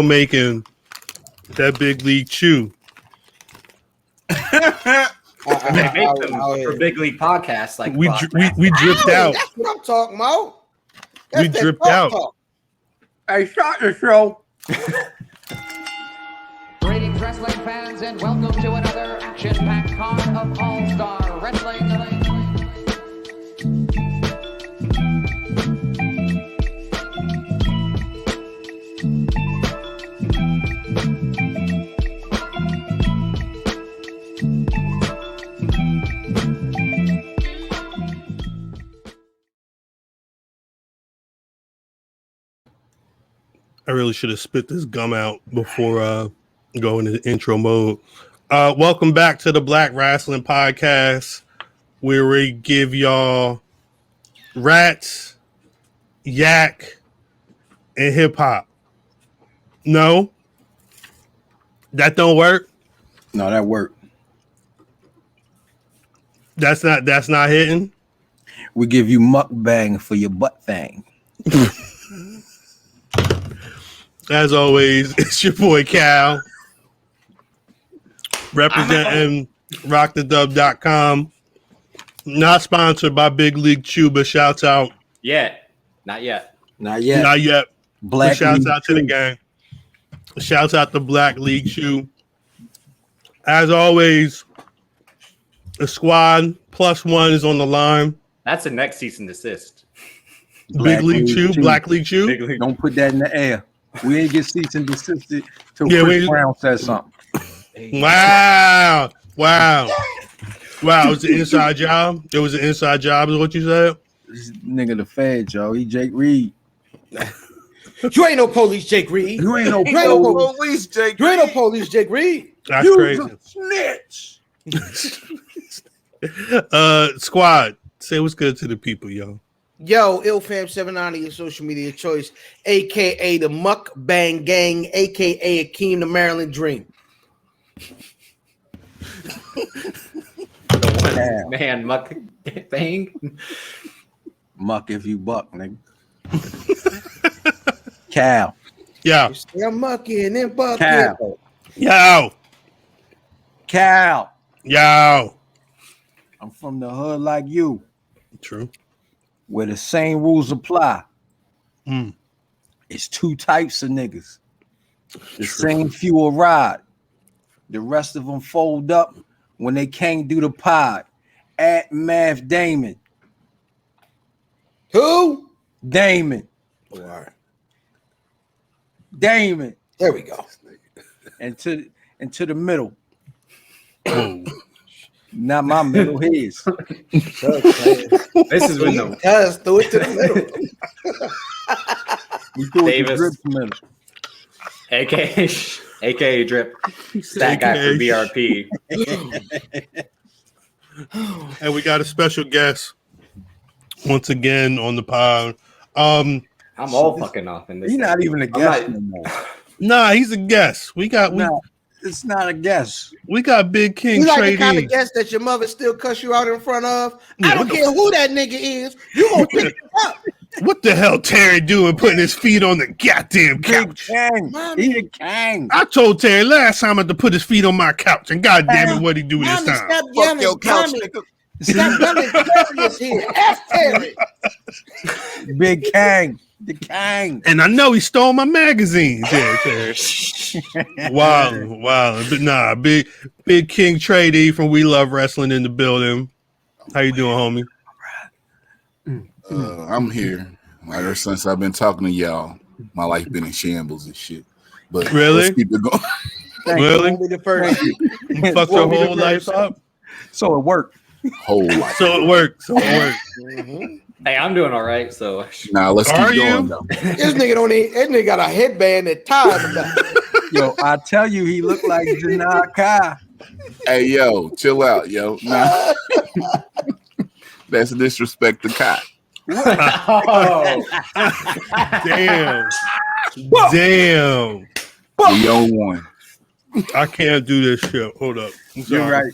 making that big league chew. They make them for big league podcasts. Like we dripped out. That's what I'm talking about. We dripped out. Hey, start the show. Greetings, wrestling fans, and welcome to another action-packed card of All-Star Wrestling. I really should have spit this gum out before going into intro mode. Welcome back to the Black Rasslin Podcast, where we give y'all rats, yak, and hip hop. No, that don't work. No, that worked. That's not hitting. We give you mukbang for your butt thing. As always, it's your boy Cal, representing rockthedub.com. Not sponsored by Big League Chew, but shouts out. Not yet. Not yet. Black shouts out to the gang. Shouts out to Black League Chew. As always, the squad plus one is on the line. That's a next cease and desist. Big League Chew, Black League Chew. Don't put that in the air. We ain't get cease and desist till Chris Brown says something. Wow. It was an inside job. It was an inside job, is what you said? This nigga the Fed, Joe. He Jake Reed. You ain't no police, Jake Reed. You ain't no police, Jake. You ain't no police, Jake Reed. That's you crazy. Snitch. Squad, say what's good to the people, yo. Yo, IlFam790, your social media choice, aka the Mukbang Gang, aka Akeem the Maryland Dream. Man, muck bang. Muck if you buck, nigga. Cal. Yeah. I'm mucking and bucking. Cal. Yo. Cal. Yo. I'm from the hood like you. True. Where the same rules apply. Mm. It's two types of niggas. The same few will ride. The rest of them fold up when they can't do the pod. At Math Damon. Who? Damon. Oh, all right. Damon. There we go. And to the middle. Not my middle, his. This is when the Just throw it to the middle. We threw it to Davis. Drip middle. AKA Drip. That guy for BRP. And we got a special guest once again on the pod. I'm all fucking off in this. He's not even a guest anymore. Nah, he's a guest. It's not a guess. We got Big King You like Trade the kind E. of guest that your mother still cuss you out in front of? Yeah, I don't care who that nigga is. You gonna pick it up. What the hell Terry doing putting his feet on the goddamn couch? King. Mommy. He the king. I told Terry last time I had to put his feet on my couch, and goddamn it, what he do this Mommy, time? stop yelling. your couch, Mommy, nigga. stop yelling. Terry is here. Ask Terry. Big king. The king. And I know he stole my magazines. Yeah, Terry. Wow. But nah, Big King Trade E from We Luv Wrestling in the building. How you doing, homie? I'm here. Ever since I've been talking to y'all, my life been in shambles and shit. But Really? let's keep it going. Really? Won't be the first. You fucked your whole life up? So it worked. Whole life. So it worked. Mhm. Hey, I'm doing all right. So Now let's Are keep you? going though. This nigga don't need. That nigga got a headband that ties him down. Yo, I tell you, he looked like Janai Kai. Hey yo, chill out, yo. Nah. That's disrespect to Kai. oh, Damn. Damn. We own one. I can't do this shit. Hold up. I'm sorry. You're right.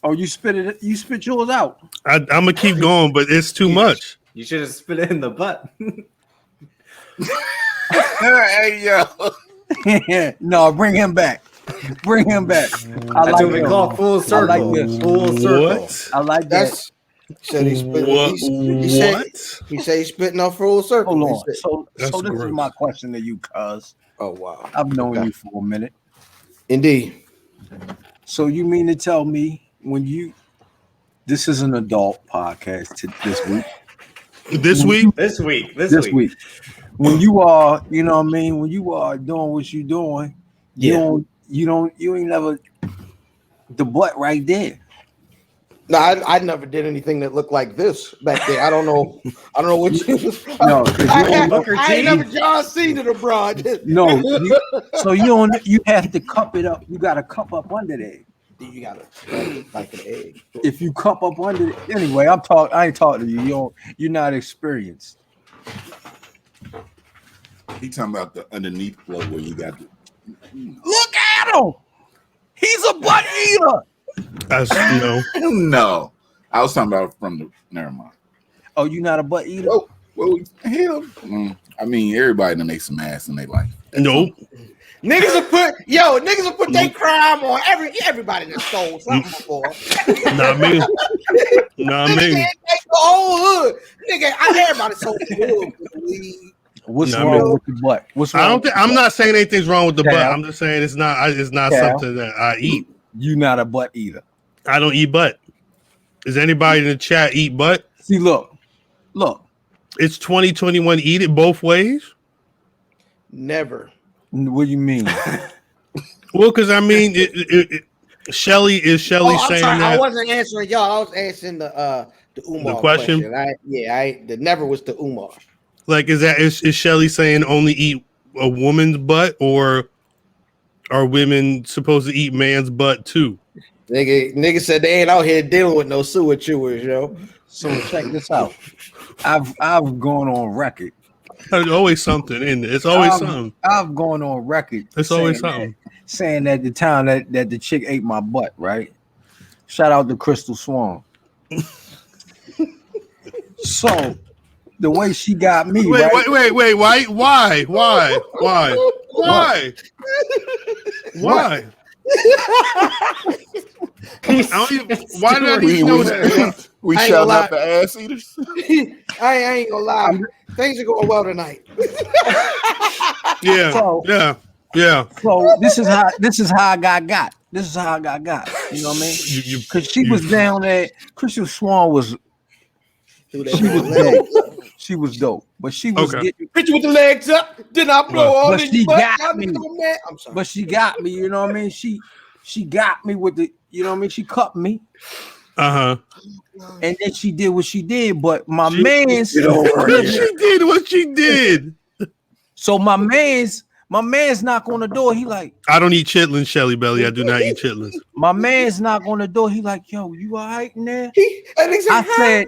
Oh, you spit yours out. I'm gonna keep going, but it's too much. you should have spit it in the butt. Hey yo. No, bring him back. Bring him back. That's what we call full circle. I like this. Full circle. What? I like that. Said he spit. He said he's spitting off full circle. Hold on. So this gross. is my question to you, cuz. Oh wow. I've known you for a minute. Indeed. So you mean to tell me this is an adult podcast this week? This week? This week. When you are, you know what I mean, when you are doing what you're doing, you ain't never the butt right there. No, I never did anything that looked like this back there. I don't know what you. No, I ain't never John Cena abroad. No, you have to cup it up. You got to cup up under there. You gotta like an egg. If you cup up under it, anyway, I ain't talking to you. You're not experienced. He talking about the underneath flow where you got the. Look at him. He's a butt eater. No. I was talking about from the. Never mind. Oh, you not a butt eater? Oh, well, hell. I mean, everybody done make some ass in their life. Nope. Niggas will put their crime on everybody that stole something before. Not me. Not me. The whole hood. Nigga, everybody sold the hood. What's wrong with the butt? I'm not saying anything's wrong with the butt. I'm just saying it's not something that I eat. You not a butt eater. I don't eat butt. Does anybody in the chat eat butt? See, look. It's 2021. Eat it both ways. Never. What do you mean? Well, because I mean, Shelly saying sorry, that I wasn't answering y'all. I was answering the Umar question. The never was the Umar. Like, is Shelly saying only eat a woman's butt, or are women supposed to eat man's butt too? Nigga said they ain't out here dealing with no sewer chewers, yo. So check this out. I've gone on record. There's always something in there. It's always something. I've gone on record. It's always something. Saying that the time that the chick ate my butt, right? Shout out to Rich Swann. So the way she got me. Wait. Why? Why did I need to know that? We shout out the ass eaters. I ain't gonna lie. Things are going well tonight. Yeah. So this is how I got. This is how I got. You know what I mean? Because she was down there. Rich Swann was. She was dope, but she was getting picture with the legs up. Did I blow all but in she your butt? got me. I'm sorry. But she got me. You know what I mean? She got me with the. You know what I mean? She cut me. And then she did what she did, but she did what she did. So my man's knock on the door. He like, I don't eat chitlins, Shelly Belly. I do not eat chitlins. My man's knock on the door. He like, yo, you all right in there? I said,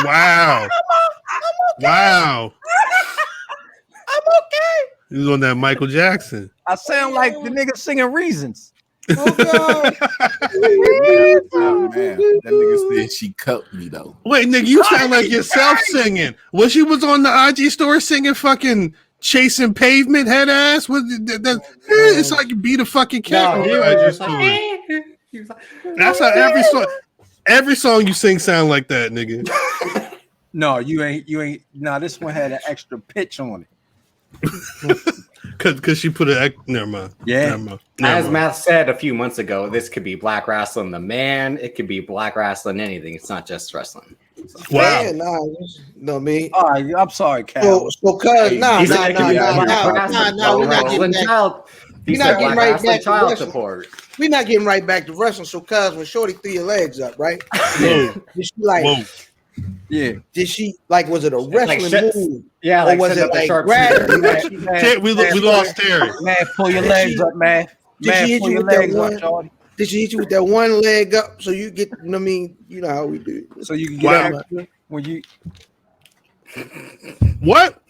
wow. I'm okay. He was on that Michael Jackson. I sound like the nigga singing Reasons. Oh, man. That nigga said she cut me though. Wait, nigga, you sound like yourself singing. When she was on the IG story singing fucking Chasing Pavement head ass. It's like you beat a fucking cat. That's how every song you sing sound like that, nigga. No, you ain't. Nah, this one had an extra pitch on it. Cause she put an never mind. Yeah. Never mind. As Matt said a few months ago, this could be Black Rasslin the man. It could be Black Rasslin anything. It's not just wrestling. So. Wow. Yeah, no me. All right, I'm sorry, Cal. So cuz we're not getting right back to child support. We're not getting right back to wrestling. So cuz when Shorty threw your legs up, right? Did she like? Whoa. Yeah. Did she like? Was it a wrestling move? Yeah. Or was it like grab? We lost Terry. Man, pull your legs up, man. Did she hit you with that one? Did she hit you with that one leg up so you get? I mean, you know how we do. So you can get out when you. What?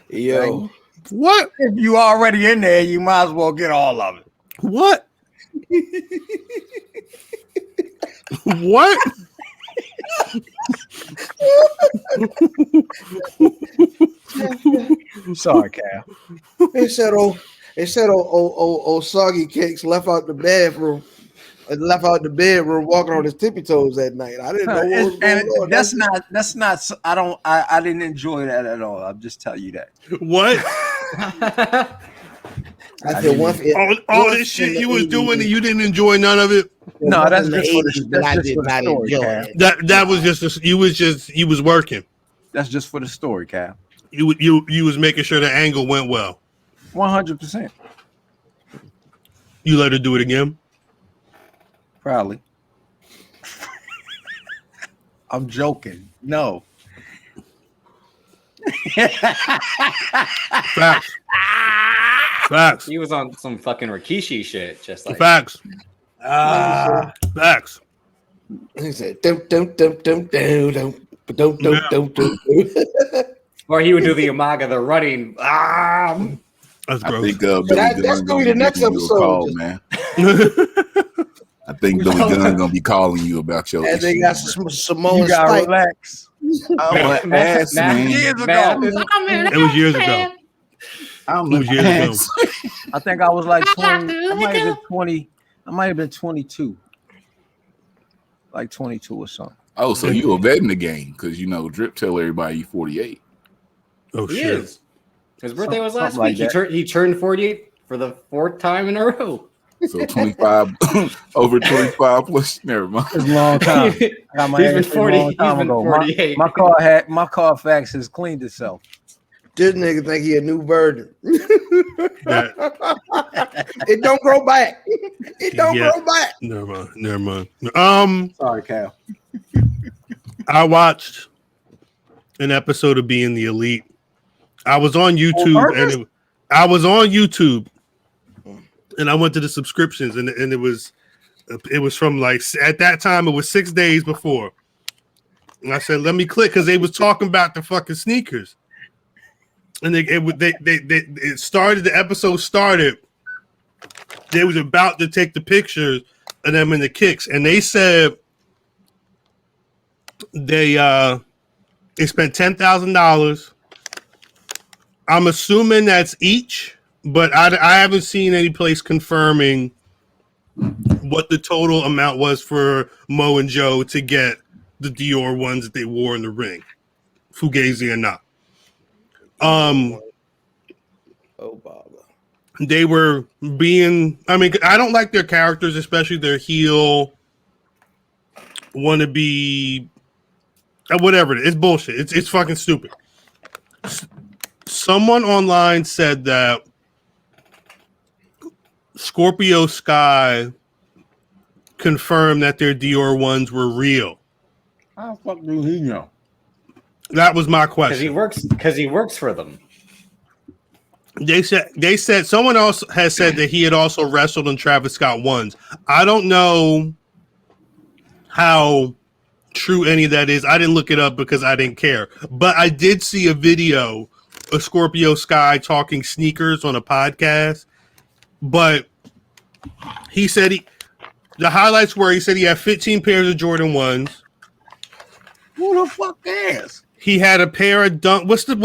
Yo. What? If you already in there, you might as well get all of it. What? What? Sorry, Cal. They said, Soggy Cakes left out the bedroom, walking on his tippy toes that night. I didn't know what was going on. That's not. I didn't enjoy that at all. I'll just tell you that. What? I said all this shit you was doing and you didn't enjoy none of it. No, that's just for the story, Cal. That was just you was working. That's just for the story, Cal. You was making sure the angle went well. 100%. You let her do it again? Probably. I'm joking. No. Facts. He was on some fucking Rikishi shit, just like Facts. Facts. He said, don't. Or he would do the Umaga, the running. That's I gross. think that's gonna be the next episode, call, man. I think Billy Gunn gonna be calling you about your. And they got some Samoan You gotta Spike. relax. I'm an ass, man. Years ago. It was years ago. I'm It was years an ago. ass. I think I was like 20. I might have been 20. I might have been 22. Like 22 or something. Oh, so you were betting the game because you know Drip tell everybody you 48. Oh he shit. is. His birthday was last Something week. like He turned 48 for the 4th time in a row. So 25 over 25 plus. Never mind. It's a long time. I got my He's been ass beat a 40. long He's time been ago. 48. My Carfax has cleaned itself. This nigga think he a new virgin. Yeah. It don't grow back. It don't Yeah. grow back. Never mind. Sorry, Cal. I watched an episode of Being the Elite. I was on YouTube and I went to the subscriptions and it was from like at that time it was 6 days before. And I said, let me click because they was talking about the fucking sneakers. And the episode started. They was about to take the pictures of them in the kicks, and they said they spent $10,000. I'm assuming that's each, but I haven't seen any place confirming what the total amount was for Mo and Joe to get the Dior ones that they wore in the ring, Fugazi or not. Oh, Baba. They were being, I mean, I don't like their characters, especially their heel wannabe, whatever it is. It's bullshit. It's fucking stupid. Someone online said that Scorpio Sky confirmed that their Dior ones were real. How the fuck do he know? That was my question. Because he works for them. They said someone else has said that he had also wrestled on Travis Scott ones. I don't know how true any of that is. I didn't look it up because I didn't care. But I did see a video of Scorpio Sky talking sneakers on a podcast. But he said the highlights were he said he had 15 pairs of Jordan 1s. Who the fuck cares? He had a pair of dunk. What's the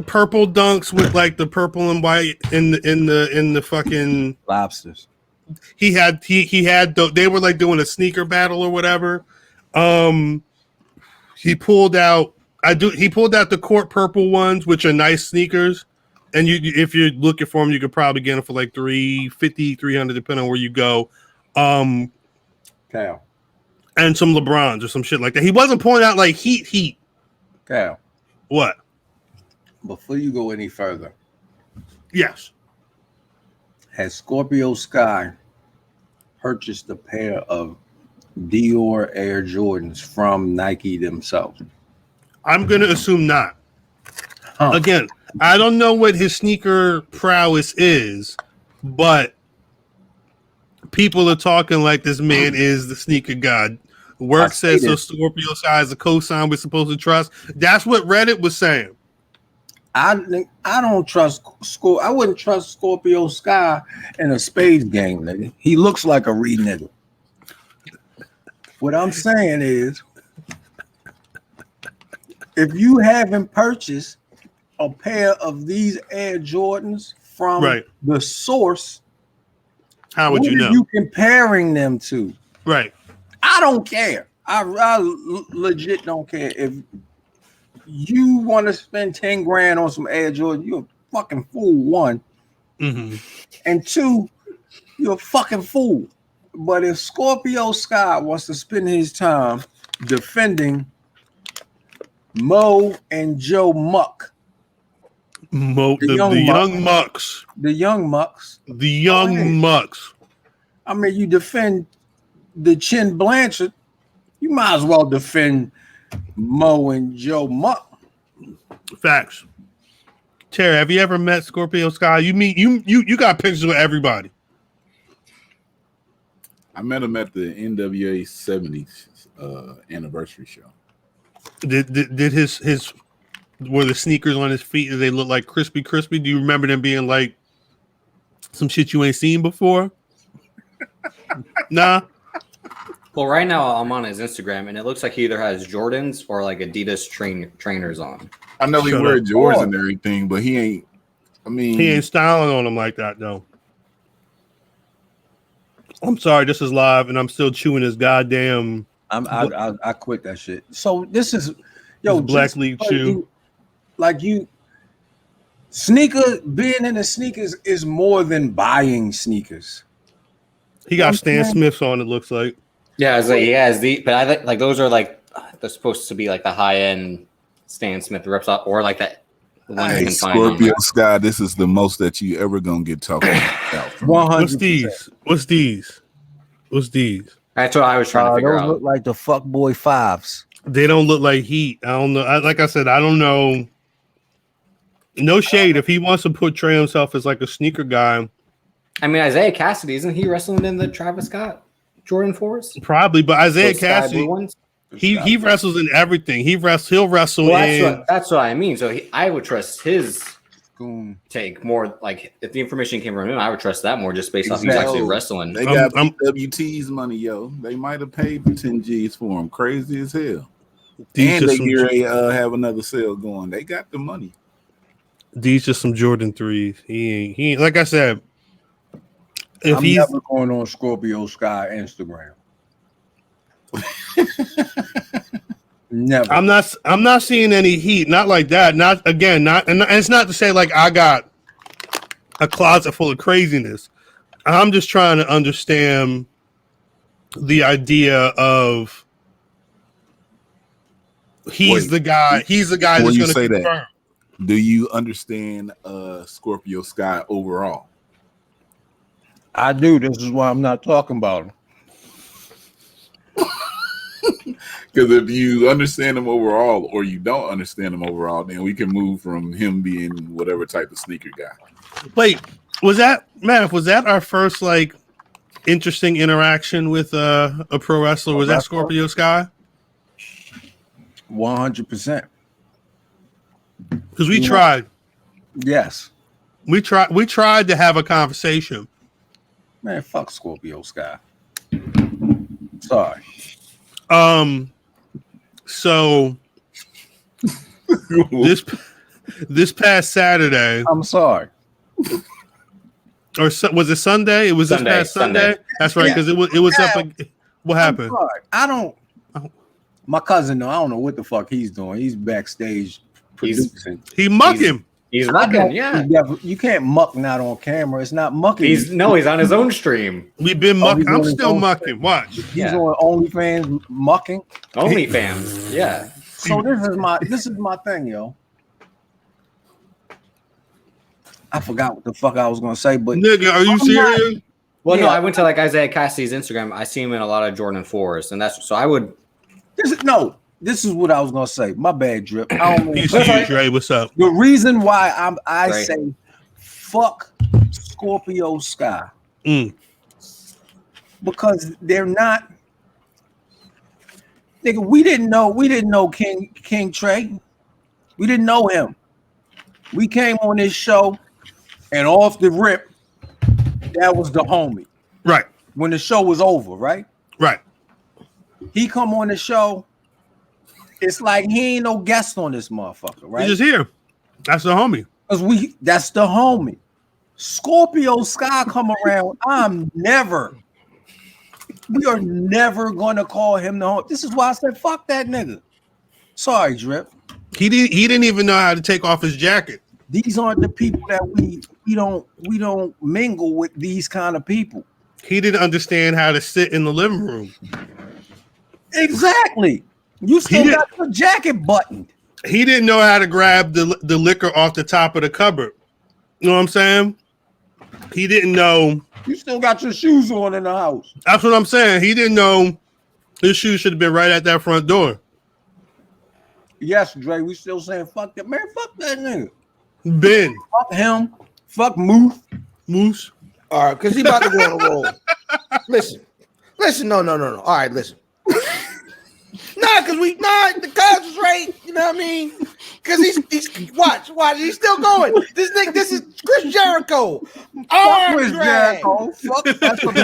purple dunks with like the purple and white in the fucking Lobsters. He had they were like doing a sneaker battle or whatever. He pulled out the court purple ones, which are nice sneakers. And if you're looking for them, you could probably get them for like $350, $300, depending on where you go. Cal. And some LeBrons or some shit like that. He wasn't pointing out like heat. Cal. What? Before you go any further, Yes. has Scorpio Sky purchased a pair of Dior Air Jordans from Nike themselves? I'm gonna assume not. Huh. Again, I don't know what his sneaker prowess is, but people are talking like this man is the sneaker god. Work says so. Scorpio Sky is a cosign we're supposed to trust. That's what Reddit was saying. I don't trust I wouldn't trust Scorpio Sky in a spades game, nigga. He looks like a re nigga. What I'm saying is, if you haven't purchased a pair of these Air Jordans from the source, how would you know? What are you comparing them to? Right. I don't care. I legit don't care. If you want to spend 10 grand on some Air Jordan, you're a fucking fool, one. Mm-hmm. And two, you're a fucking fool. But if Scorpio Sky wants to spend his time defending Mo and Joe Muck, the Young Mucks. The Young Mucks. The Young Mucks. I mean, you defend the Chin Blanchard, you might as well defend Mo and Joe Muck. Facts. Terry, have you ever met Scorpio Sky? You got pictures with everybody. I met him at the NWA 70s anniversary show. Did his were the sneakers on his feet? Did they look like crispy? Do you remember them being like some shit you ain't seen before? Nah. Well, right now I'm on his Instagram, and it looks like he either has Jordans or like Adidas trainers on. I know he wears Jordans and everything, but he ain't. I mean, he ain't styling on them like that, though. I'm sorry, this is live, and I'm still chewing this goddamn. I quit that shit. So this is Black League Chew. Being in the sneakers is more than buying sneakers. He got Stan Smiths on, it looks like. Yeah, it's like he has but I think like those are like they're supposed to be like the high end Stan Smith rips off, or like that. Hey, Scorpio Sky, this is the most that you ever gonna get talking about. 100%. What's these? That's what I was trying to figure out. Those look like the fuckboy fives. They don't look like Heat. I don't know. Like I said, I don't know. No shade. If he wants to portray himself as like a sneaker guy. I mean, Isaiah Cassidy, isn't he wrestling in the Travis Scott Jordan 4s? Probably, but Isaiah Cassidy, he wrestles in everything. He'll wrestle that's what I mean. So I would trust his take more. Like if the information came from him, I would trust that more just based off he's actually wrestling. They got WT's money, yo. They might have paid the 10 G's for him. Crazy as hell. And they have another sale going. They got the money. These just some Jordan 3s. He ain't like I said. I'm never going on Scorpio Sky Instagram. Never. I'm not seeing any heat. Not like that. And it's not to say like I got a closet full of craziness. I'm just trying to understand the idea of he's the guy that's going to confirm. That, do you understand Scorpio Sky overall? I do. This is why I'm not talking about him. Because if you understand him overall or you don't understand him overall, then we can move from him being whatever type of sneaker guy. Wait, was that our first like interesting interaction with a pro wrestler? Was that Scorpio Sky? 100%. Because we tried. Yes. We tried to have a conversation. Man, fuck Scorpio Sky. Sorry. So this past Saturday. I'm sorry. Or was it Sunday? It was Sunday, this past Sunday. That's right, because it was up. What happened? I don't. My cousin, I don't know what the fuck he's doing. He's backstage producing. He's mucking. He's mucking, yeah. You can't muck not on camera. It's not mucking. He's on his own stream. We've been mucking. I'm still mucking. Watch. He's on OnlyFans mucking. OnlyFans, yeah. So this is my thing, yo. I forgot what the fuck I was gonna say, but nigga, are you serious? No, I went to like Isaiah Cassidy's Instagram. I see him in a lot of Jordan 4s, and that's so I would. This is what I was gonna say. My bad, Drip. I don't know. Dre, what's up? The reason why I say fuck Scorpio Sky because they're not. Nigga, we didn't know King Trey. We didn't know him. We came on this show, and off the rip, that was the homie. Right. When the show was over, right? Right. He come on the show. it's like he ain't no guest on this motherfucker, right? He's just here. That's the homie. Because that's the homie. Scorpio Sky come around. We are never gonna call him the homie. This is why I said fuck that nigga. Sorry, Drip. He didn't even know how to take off his jacket. These aren't the people that we don't mingle with. These kind of people. He didn't understand how to sit in the living room. Exactly. You still got your jacket buttoned. He didn't know how to grab the liquor off the top of the cupboard. You know what I'm saying? He didn't know. You still got your shoes on in the house. That's what I'm saying. He didn't know his shoes should have been right at that front door. Yes, Dre, we still saying fuck that man. Fuck that nigga. Ben. Fuck him. Fuck Moose. All right, because he about to go on a roll. Listen. No. All right, listen. Because the cuz was right. You know what I mean? Because he's watch. He's still going. This is Chris Jericho. Fuck Chris Jericho. Fuck that's what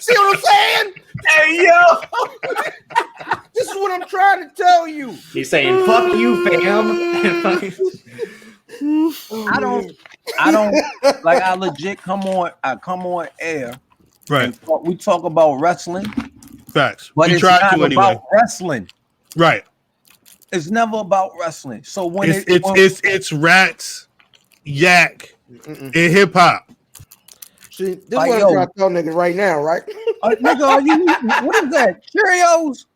See what I'm saying? Hey yo. This is what I'm trying to tell you. He's saying fuck you, fam. I don't like I legit come on air. Right. We talk about wrestling. Facts. But it's not anyway. about wrestling. Right. It's never about wrestling. So when it's rats, yak, and hip hop. See, this is what I'm trying to tell niggas right now, right? Nigga, are you what is that? Cheerios?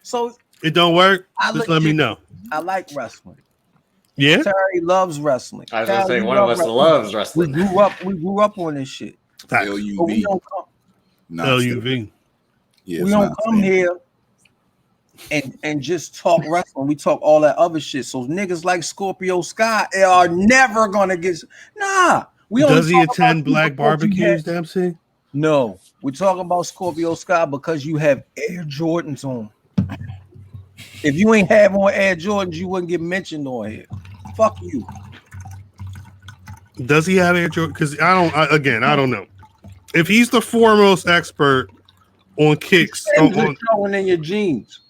So it don't work? Just let me know. I like wrestling. Yeah. Terry loves wrestling. I was gonna say one of us loves wrestling. We grew up on this shit. LUV. LUV. Yeah, we don't come here and just talk wrestling. We talk all that other shit. So niggas like Scorpio Sky are never gonna get. Nah, we don't. Does he attend black barbecues, Dempsey? No, we're talking about Scorpio Sky because you have Air Jordans on. If you ain't have on Air Jordans, you wouldn't get mentioned on here. Fuck you. Does he have Air Jordans? Because I don't know. If he's the foremost expert on kicks, showing in your jeans.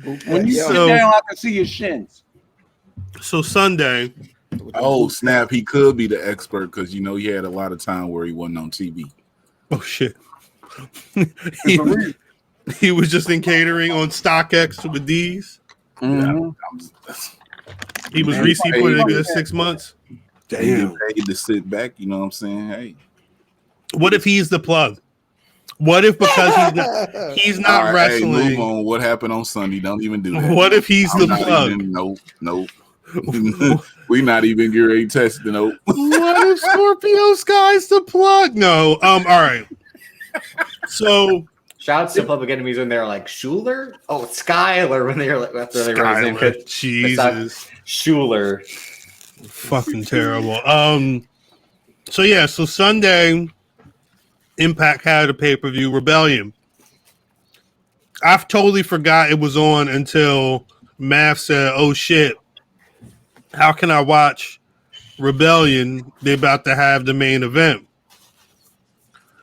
When you sit down, I can see your shins. So Sunday. Oh snap! He could be the expert because you know he had a lot of time where he wasn't on TV. Oh shit! he was just in catering on StockX with these. Mm-hmm. He was recently put in a 6 months. Damn, paid to sit back. You know what I'm saying? Hey, what if he's the plug? What if because he's not right, wrestling? Hey, move on. What happened on Sunday? Don't even do that. What if he's the plug? Nope. We not even getting ready to test the nope. What if Scorpio Sky's the plug? No. All right. So shout out to Public Enemies when they're like Schuler. Oh, Skyler when they're like after they wrote his name. Jesus. Schuler. Fucking terrible. So Sunday, Impact had a pay-per-view, Rebellion. I've totally forgot it was on until Mav said, "Oh shit, how can I watch Rebellion? They're about to have the main event."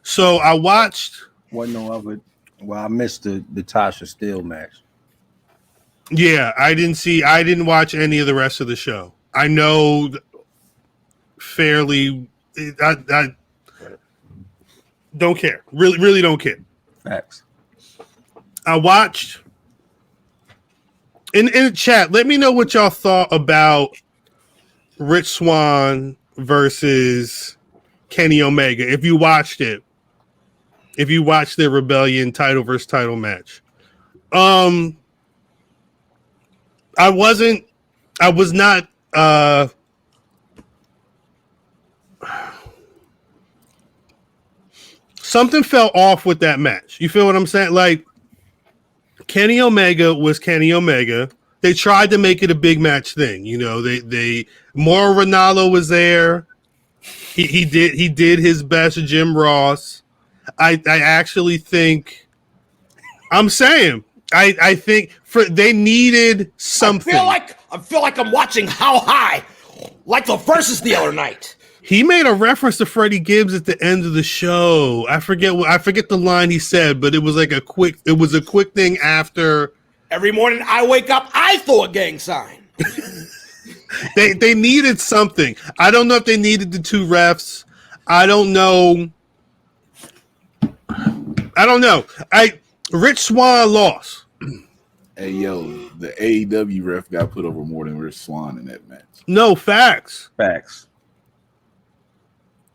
So I watched. Wasn't no other. Well, I missed the Tasha Steele match. Yeah, I didn't watch any of the rest of the show. I know fairly. I don't care. Really don't care. Facts. I watched in the chat. Let me know what y'all thought about Rich Swann versus Kenny Omega. If you watched it, if you watched the Rebellion title versus title match, I was not. Something fell off with that match. You feel what I'm saying? Like, Kenny Omega was Kenny Omega. They tried to make it a big match thing. You know, they Mauro Ranallo was there. He did his best. Jim Ross. I actually think. I'm saying. I think they needed something. I feel like I'm watching How High, like the versus the other night. He made a reference to Freddie Gibbs at the end of the show. I forget the line he said, but it was like a quick thing after. Every morning I wake up, I throw a gang sign. They needed something. I don't know if they needed the two refs. I don't know. Rich Swann lost. Hey, yo, the AEW ref got put over more than Rich Swann in that match. No, facts.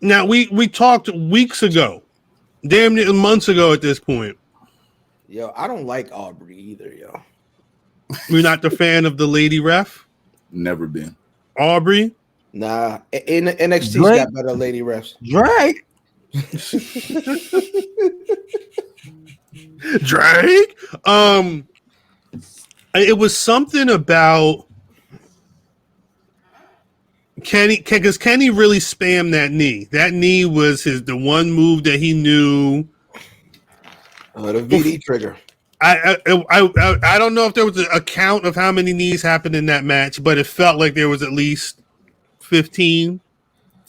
Now, we talked weeks ago, damn near months ago at this point. Yo, I don't like Aubrey either, yo. You're not the fan of the lady ref? Never been. Aubrey? Nah, in NXT's got better lady refs. Drake. Drake? It was something about Kenny, because Kenny really spammed that knee. That knee was the one move that he knew. The VD trigger. I don't know if there was a count of how many knees happened in that match, but it felt like there was at least 15.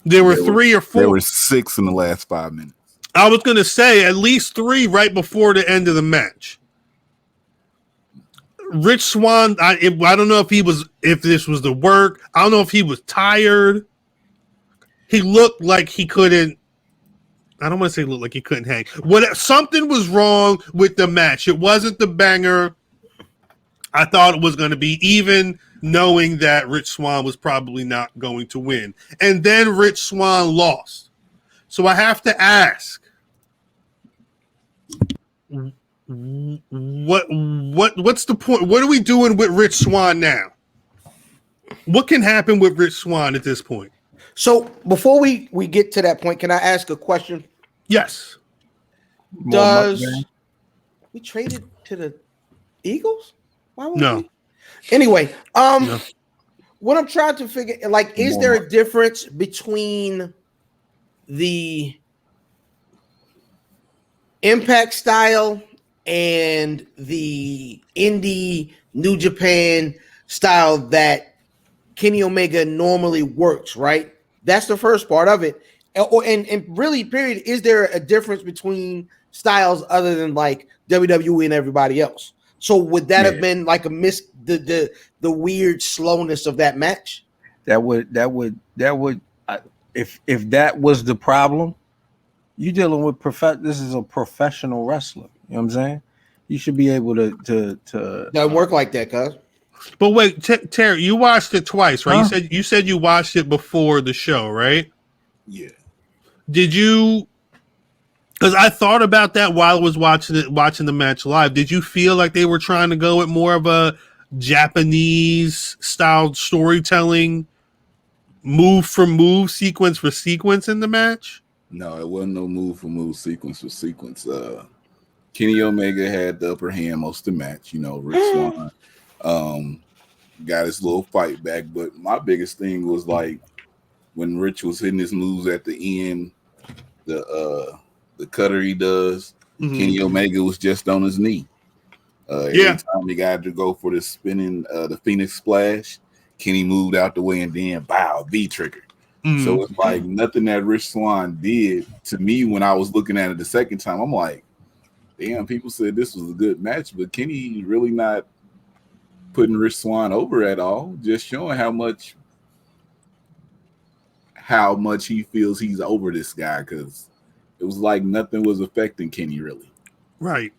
There were 3 or 4. There were 6 in the last 5 minutes. I was going to say at least 3 right before the end of the match. Rich Swann, I don't know if this was the work. I don't know if he was tired. He looked like he couldn't. I don't want to say look like he couldn't hang. Something was wrong with the match. It wasn't the banger I thought it was going to be, even knowing that Rich Swann was probably not going to win. And then Rich Swann lost. So I have to ask, what's the point? What are we doing with Rich Swann now? What can happen with Rich Swann at this point? So before we get to that point, can I ask a question? Yes. We traded to the Eagles? Why would No. we? Anyway, No. what I'm trying to figure, like, is there a difference between the Impact style and the indie New Japan style that Kenny Omega normally works, right? That's the first part of it. And really, period, is there a difference between styles other than like WWE and everybody else? So would that have been like the weird slowness of that match? That would if that was the problem, you dealing with this is a professional wrestler. You know what I'm saying? You should be able to Doesn't work like that, cuz. But wait, Terry, you watched it twice, right? Huh? You said you watched it before the show, right? Yeah. Did you? Because I thought about that while I was watching the match live. Did you feel like they were trying to go with more of a Japanese style storytelling, move for move, sequence for sequence in the match? No, it wasn't no move for move, sequence for sequence. Kenny Omega had the upper hand most of the match. You know, Rich Swann got his little fight back. But my biggest thing was like when Rich was hitting his moves at the end, the cutter he does, Kenny Omega was just on his knee. Every time he got to go for the spinning, the Phoenix Splash, Kenny moved out the way and then bow, V trigger. So it's like nothing that Rich Swann did to me when I was looking at it the second time. I'm like, damn, people said this was a good match, but Kenny really not putting Rich Swann over at all, just showing how much he feels he's over this guy, because it was like nothing was affecting Kenny really. Right.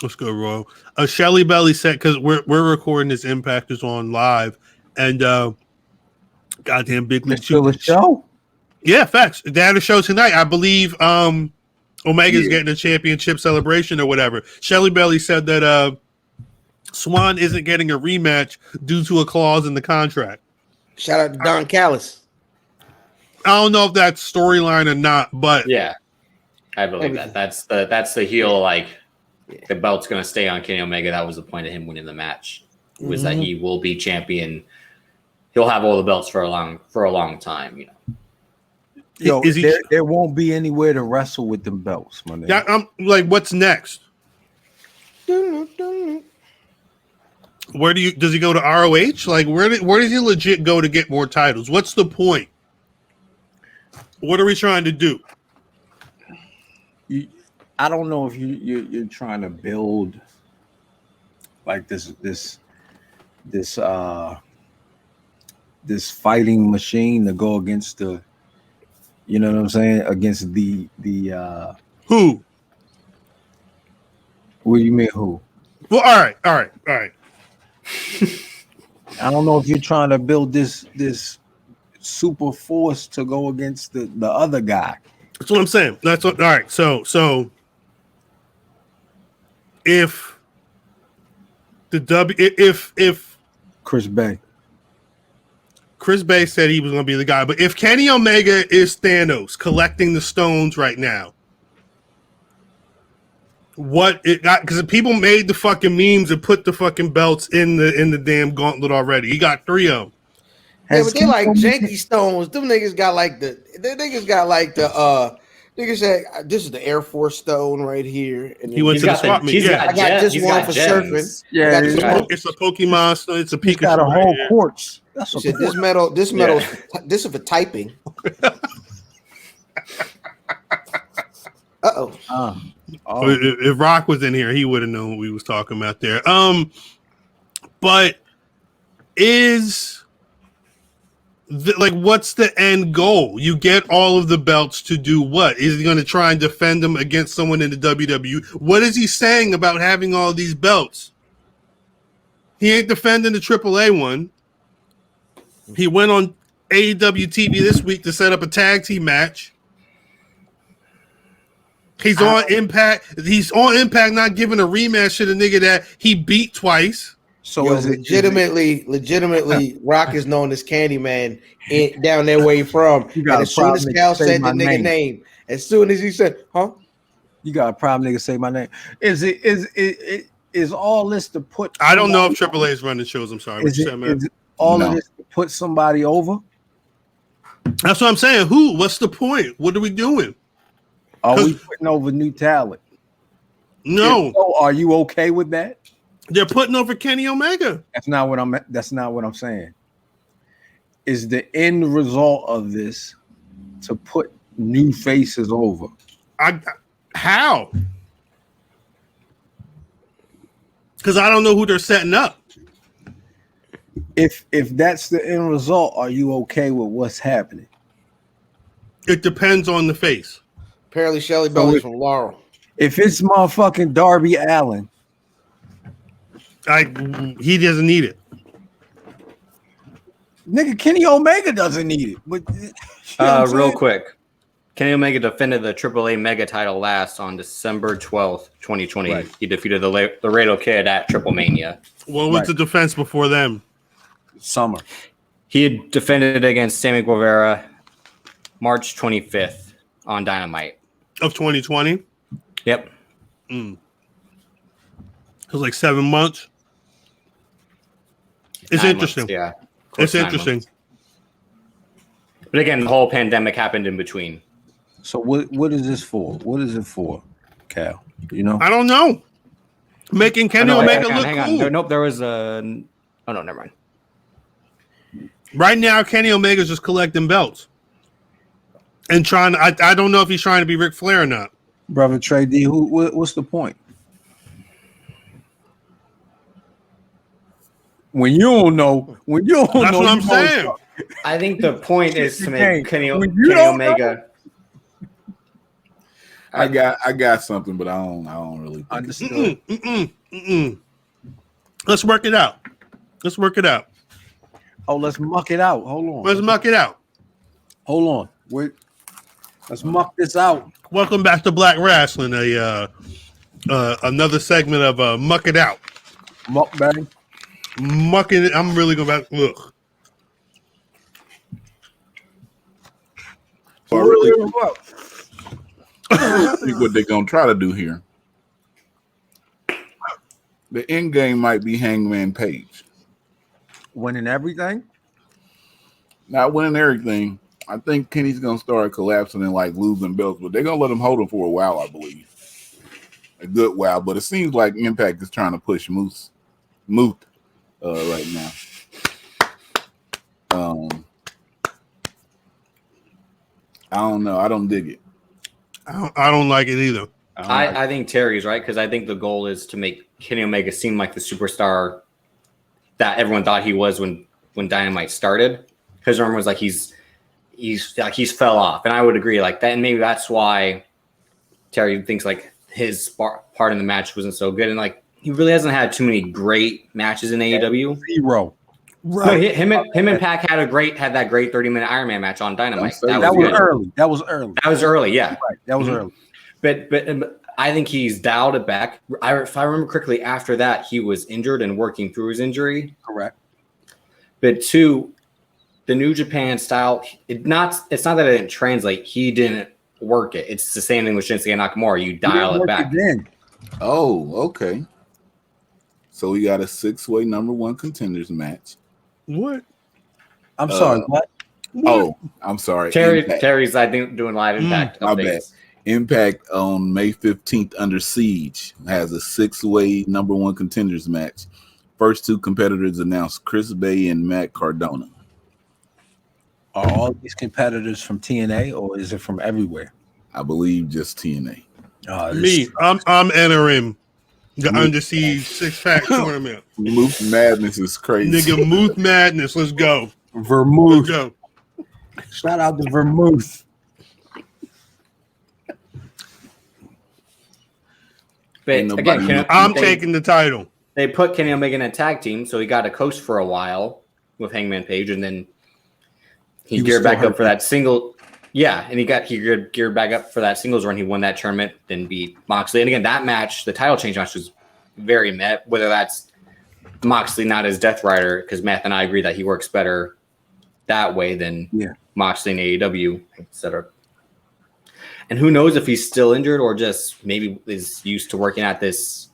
Let's go, Royal. Shelly Belly said, because we're recording this, Impact is on live, and goddamn Big League still a show. Yeah, facts. They had a show tonight. I believe Omega's getting a championship celebration or whatever. Shelly Belly said that Swann isn't getting a rematch due to a clause in the contract. Shout out to Don Callis. I don't know if that's storyline or not, but yeah, I believe that. That's the heel. Like the belt's gonna stay on Kenny Omega. That was the point of him winning the match. Was that he will be champion. He'll have all the belts for a long time. You know. Yo, there won't be anywhere to wrestle with them belts, my nigga. Yeah, I'm like, what's next? Where does he go to ROH? Like, where does he legit go to get more titles? What's the point? What are we trying to do? I don't know if you're trying to build like this fighting machine to go against the, you know what I'm saying, against the Who? What do you mean who? Well, all right. I don't know if you're trying to build this super force to go against the other guy. That's what I'm saying. All right. So if if Chris Bay said he was going to be the guy, but if Kenny Omega is Thanos collecting the stones right now, because people made the fucking memes and put the fucking belts in the damn gauntlet already. He got 3 of them. Yeah, but they like janky stones. Them niggas got like the niggas said this is the Air Force stone right here. And he went to the swap meet. Yeah, I got this one for surfing. Yeah, it's a Pokemon stone. It's a Pikachu. Got a whole quartz. That's what said, this metal. This is for typing. If Rock was in here, he would have known what we was talking about there. But what's the end goal? You get all of the belts to do what? Is he going to try and defend them against someone in the WWE? What is he saying about having all these belts? He ain't defending the AAA one. He went on AEW TV this week to set up a tag team match. He's on Impact. He's on Impact, not giving a rematch to the nigga that he beat twice. So is it legitimately, Rock is known as Candyman down there where he from. And as soon as Cal said the nigga name, as soon as he said, "Huh," you got a problem, nigga. Say my name. Is all this to put? I don't know if AAA is running shows. I'm sorry. Is all of this to put somebody over? That's what I'm saying. Who? What's the point? What are we doing? Are we putting over new talent? No. So, are you okay with that? They're putting over Kenny Omega. That's not what I'm saying. Is the end result of this to put new faces over? How? Because I don't know who they're setting up. If that's the end result, are you okay with what's happening? It depends on the face. Apparently, Shelly Belly's from Laurel. If it's motherfucking Darby Allin, he doesn't need it. Nigga, Kenny Omega doesn't need it. But real quick, Kenny Omega defended the AAA Mega title last on December 12th, 2020. Right. He defeated the Laredo Kid at Triple Mania. What was the defense before them? Summer. He had defended against Sammy Guevara March 25th on Dynamite. Of 2020? Yep. It was like 7 months. It's 9 interesting. Months, yeah. It's interesting. Months. But again, the whole pandemic happened in between. So what is this for? What is it for, Cal? You know? I don't know. Making Kenny Omega look cool. Nope, there was a... Oh, no, never mind. Right now, Kenny Omega's just collecting belts. And trying... I don't know if he's trying to be Ric Flair or not. Brother Trey D, what's the point? When you don't know, that's what I'm saying. I think the point is to make Kenny Omega. I got something, but I don't really understood. Let's work it out. Oh, let's muck it out. Hold on. Let's muck it out. Hold on. Let's muck this out. Welcome back to Black Rasslin, another segment of Muck It Out. Mukbang. Mucking it. I'm really going back. Look. So I think what they're going to try to do here. The end game might be Hangman Page. Winning everything? Not winning everything. I think Kenny's going to start collapsing and like losing belts, but they're going to let him hold him for a while, I believe. A good while, but it seems like Impact is trying to push Moose right now. I don't know. I don't dig it. I don't like it either. I think Terry's right, because I think the goal is to make Kenny Omega seem like the superstar that everyone thought he was when Dynamite started. Because everyone was like he's fell off, and I would agree like that, and maybe that's why Terry thinks like his part in the match wasn't so good, and like he really hasn't had too many great matches in AEW. Zero. Right. No, him and Pac had that great 30-minute Iron Man match on Dynamite. That was early. That was early. Yeah. Right. That was early. But I think he's dialed it back. If I remember correctly, after that he was injured and working through his injury. Correct. But two, the New Japan style, it's not that it didn't translate. He didn't work it. It's the same thing with Shinsuke Nakamura. You dial it back. Oh, okay. So we got a 6-way number 1 contenders match. What? I'm sorry. What? Oh, I'm sorry. Terry's, I think, doing live Impact my updates. bad. Impact on May 15th Under Siege has a 6-way number 1 contenders match. First 2 competitors announced: Chris Bay and Matt Cardona. Are all these competitors from TNA or is it from everywhere? I believe just TNA. Me, I'm entering the Under Siege 6-pack tournament. Moose Madness is crazy. Nigga, Moose Madness. Let's go. Vermouth. Let's go. Shout out to Vermouth. But again, I'm taking the title. They put Kenny Omega in a tag team, so he got a coach for a while with Hangman Page, and then he geared back up for that single. Yeah, and he geared back up for that singles run. He won that tournament, then beat Moxley. And again, that match, the title change match, was very met. Whether that's Moxley not as Death Rider, because Matt and I agree that he works better that way than Moxley in AEW, etc. And who knows if he's still injured or just maybe is used to working at this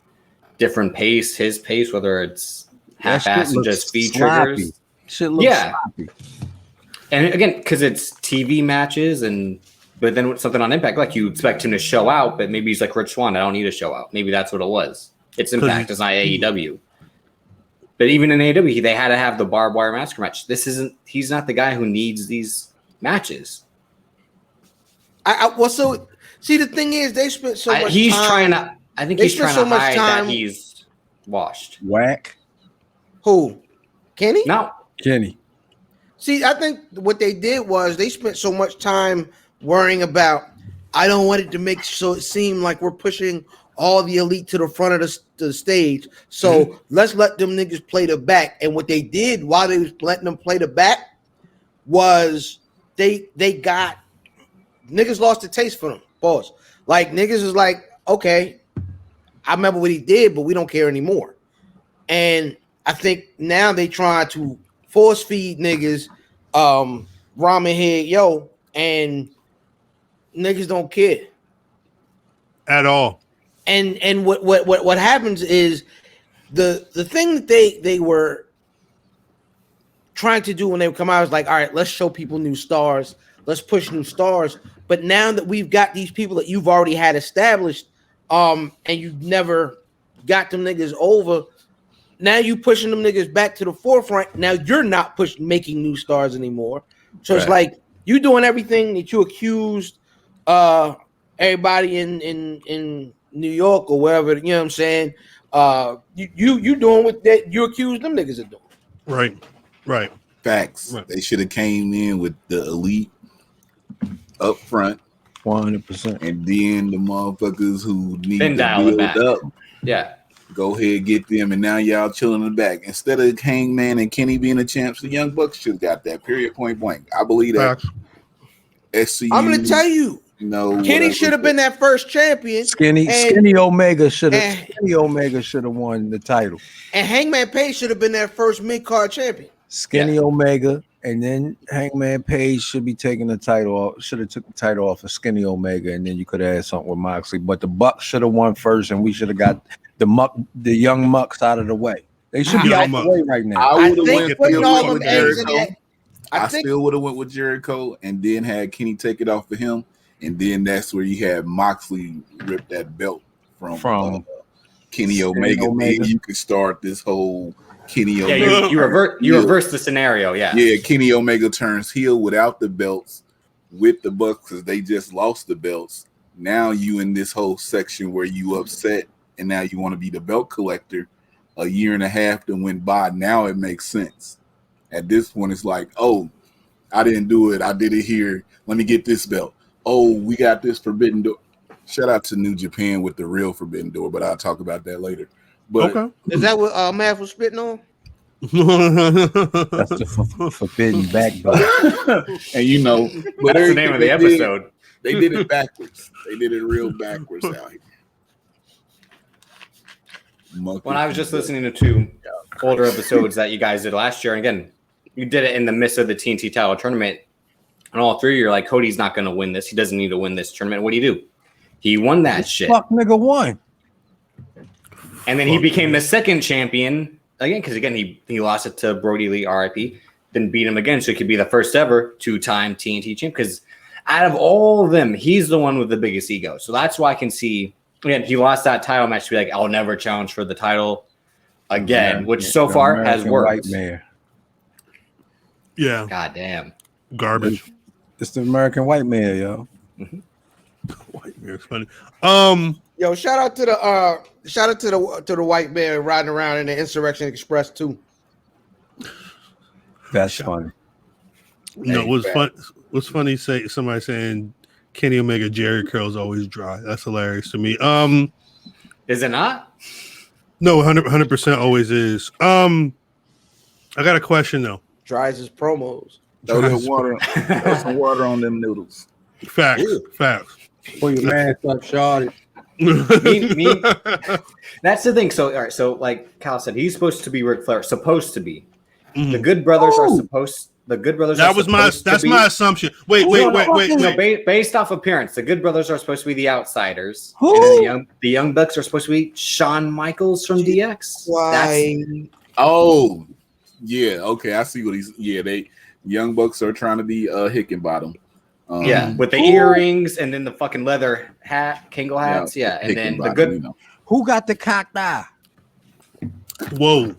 different pace, his pace, whether it's half-assed and just speed triggers. Shit looks sloppy. And again, because it's TV matches, but then with something on Impact, like you expect him to show out, but maybe he's like Rich Swann, I don't need to show out. Maybe that's what it was. It's Impact, it's not AEW. But even in AEW, they had to have the barbed wire massacre match. He's not the guy who needs these matches. See, the thing is, they spent so much he's time. I think he's trying to hide that he's washed. Whack. Who? Kenny? No. Kenny. See, I think what they did was they spent so much time worrying about, I don't want it to make so it seem like we're pushing all the elite to the front of the stage. So let's let them niggas play the back. And what they did while they was letting them play the back was they got niggas lost the taste for them. Pause. Like niggas is like, okay, I remember what he did, but we don't care anymore. And I think now they try to force feed niggas ramen head yo, and niggas don't care at all. And what happens is the thing that they were trying to do when they come out is like, all right, let's show people new stars, let's push new stars. But now that we've got these people that you've already had established, and you've never got them niggas over, now you pushing them niggas back to the forefront. Now you're not making new stars anymore. So it's like you doing everything that you accused everybody in New York or wherever, you know what I'm saying? You doing what that you accused them niggas of doing. Right. Facts. Right. They should have came in with the elite up front. 100%. And then the motherfuckers who need then to build up. Yeah. Go ahead, get them, and now y'all chilling in the back. Instead of Hangman and Kenny being the champs, the Young Bucks should have got that. Period. Point blank. I believe that. SCU, I'm gonna tell you. Kenny should have been that first champion. Skinny Omega should have won the title. And Hangman Page should have been that first mid-card champion. Skinny Omega, and then Hangman Page should be taking the title off. Should have took the title off of Skinny Omega, and then you could have had something with Moxley. But the Bucks should have won first, and we should have got the Young Mucks out of the way. They should be out of the way right now. I think putting all them eggs in that. I still would have went with Jericho and then had Kenny take it off of him, and then that's where you had Moxley rip that belt from Kenny Omega. Then you could start this whole Kenny Omega. Yeah, you reverse the scenario. Yeah, Kenny Omega turns heel without the belts, with the Bucks because they just lost the belts. Now you in this whole section where you upset and now you want to be the belt collector. A year and a half that went by. Now it makes sense. At this point, it's like, oh, I didn't do it. I did it here. Let me get this belt. Oh, we got this Forbidden Door. Shout out to New Japan with the real Forbidden Door, but I'll talk about that later. But Okay. Is that what Math was spitting on? That's the forbidden back belt. and you know, but That's the name of the episode. They did it backwards. They did it real backwards out here. When I was just listening to 2 older episodes that you guys did last year, and again, you did it in the midst of the TNT title tournament, and all 3 you're like, Cody's not going to win this. He doesn't need to win this tournament. What do? He won that shit. Fuck nigga won. And then he became the second champion again, because again, he lost it to Brody Lee, RIP, then beat him again, so he could be the first ever 2-time TNT champ, because out of all of them, he's the one with the biggest ego. So that's why I can see, again, he lost that title match to be like, I'll never challenge for the title again, which so far has worked. Yeah. God damn. Garbage. It's the American white man, yo. White man's funny. Yo, shout out to the white man riding around in the Insurrection Express too. That's funny. No, what's funny? Somebody saying Kenny Omega Jerry curls always dry. That's hilarious to me. Is it not? No, 100% always is. I got a question though. Dries his promos. Throw some water on them noodles. Facts. Pull your man up, shorty. me. That's the thing. So, all right. So, like Cal said, he's supposed to be Ric Flair. Supposed to be. The Good Brothers are supposed. The Good Brothers. That's my assumption. Wait. No, based off appearance, the Good Brothers are supposed to be the outsiders, and then the Young Bucks are supposed to be Shawn Michaels from DX. Why? Oh, yeah. Okay, I see what he's. Yeah, they Young Bucks are trying to be Hickenbottom. With the earrings and then the fucking leather hat, Kangol hats. Yeah, and then the good. You know. Who got the cocked eye? Whoa.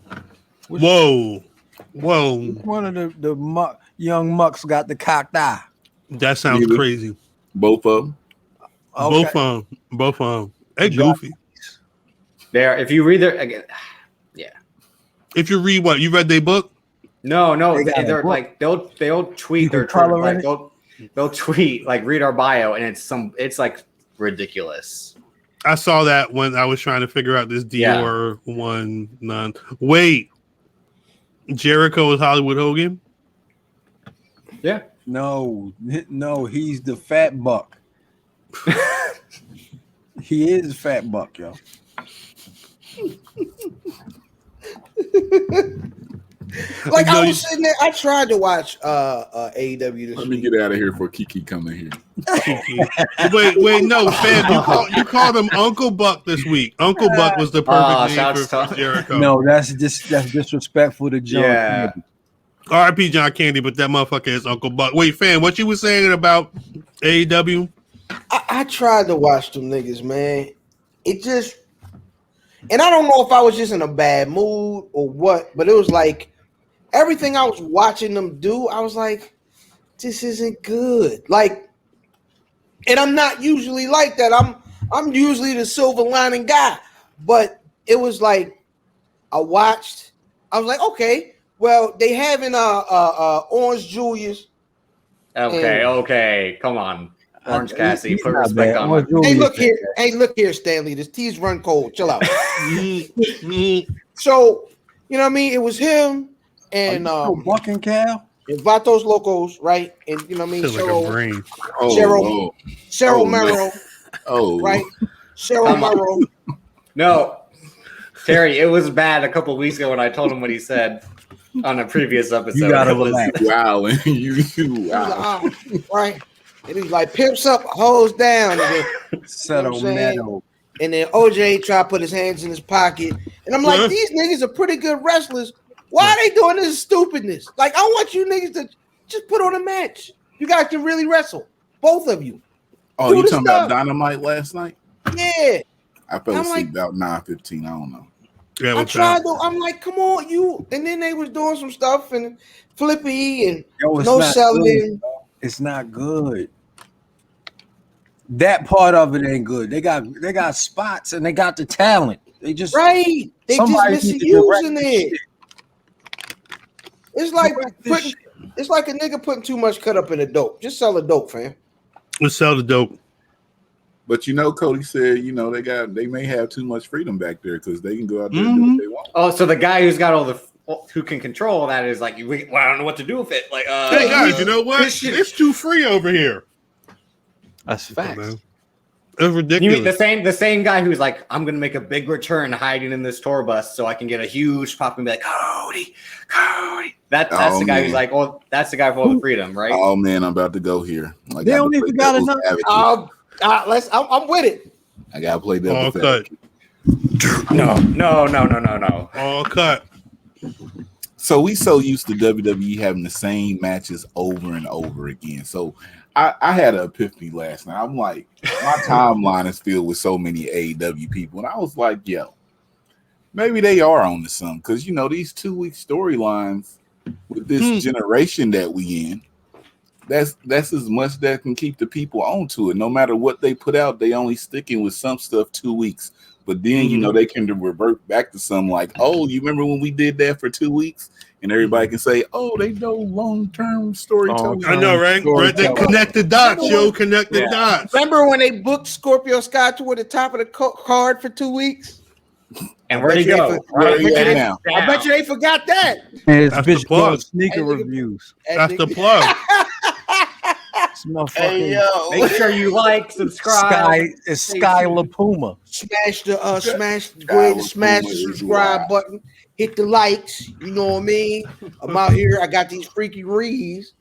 One of the young mucks got the cocked eye. That sounds crazy. Both of them. Okay. Both of them. Hey, goofy. There, if you read their again, yeah. If you read what you read their book. No, they're like they'll tweet their like they'll tweet like read our bio, and it's like ridiculous. I saw that when I was trying to figure out this Dior one. Wait, Jericho is Hollywood Hogan? Yeah. No, he's the fat buck. He is fat buck, yo. Like I was sitting there, I tried to watch AEW this week. Let me get out of here before Kiki come in here. Kiki. Wait, no, fam, you called him Uncle Buck this week. Uncle Buck was the perfect name for Jericho. No, that's disrespectful to John. Yeah. R.I.P. John Candy, but that motherfucker is Uncle Buck. Wait, fam, what you were saying about AEW? I tried to watch them niggas, man. It just, and I don't know if I was just in a bad mood or what, but it was like everything I was watching them do, I was like, this isn't good. Like, and I'm not usually like that. I'm usually the silver lining guy, but it was like I was like, okay, well, they having Orange Julius. Okay, come on. Orange Cassidy, put respect on it. Hey, look here, Stanley. This tea's run cold. Chill out. So, you know what I mean? It was him and Buck and Cal and Vatos Locos, right? And you know what I mean? Cheryl Merrow. Oh, right? Cheryl Merrow. No, Terry, it was bad a couple weeks ago when I told him what he said on a previous episode. You gotta relax. Wow, wow. Right? And he's like, pimps up, hoes down. And then OJ tried to put his hands in his pocket. And I'm like, these niggas are pretty good wrestlers. Why are they doing this stupidness? Like, I want you niggas to just put on a match. You guys can really wrestle. Both of you. Oh, you talking about Dynamite last night? Yeah. I fell asleep about 9:15. I don't know. Yeah, I tried to. I'm like, come on, you. And then they was doing some stuff and Flippy and no selling. It's not good. That part of it ain't good. They got spots and they got the talent. They just right. They just misusing it. It's like it's like a nigga putting too much cut up in the dope. Just sell the dope, fam. Let's sell the dope. But Cody said, they may have too much freedom back there because they can go out there and do what they want. Oh, so the guy who's got who can control that is like, well, I don't know what to do with it. Like, hey guys, you know what? It's too free over here. That's facts. It's ridiculous. You mean the same guy who's like, I'm gonna make a big return hiding in this tour bus so I can get a huge pop and be like, Cody. That's the guy who's like, well, that's the guy for all the freedom, right? Oh man, I'm about to go here. They don't even got enough. I'm with it. I gotta play devil's cut. No. All cut. So we so used to WWE having the same matches over and over again. So I had an epiphany last night. I'm like, my timeline is filled with so many AEW people. And I was like, yo, maybe they are on to something. Because, these 2-week storylines with this generation that we in, that's as much that can keep the people onto it. No matter what they put out, they only sticking with some stuff 2 weeks. But then, they can revert back to something like, oh, you remember when we did that for 2 weeks? And everybody can say, oh, they know long-term storytelling. I know, right? They connect the dots, Connect the dots. Remember when they booked Scorpio Sky toward the top of the card for 2 weeks? And where'd he go? I bet you they forgot that. And it's bitch doing sneaker reviews. That's the plug. Hey, yo. Make sure you like, subscribe. Sky La Puma. Smash the subscribe button. Hit the likes. You know what I mean? I'm out here. I got these freaky reeds.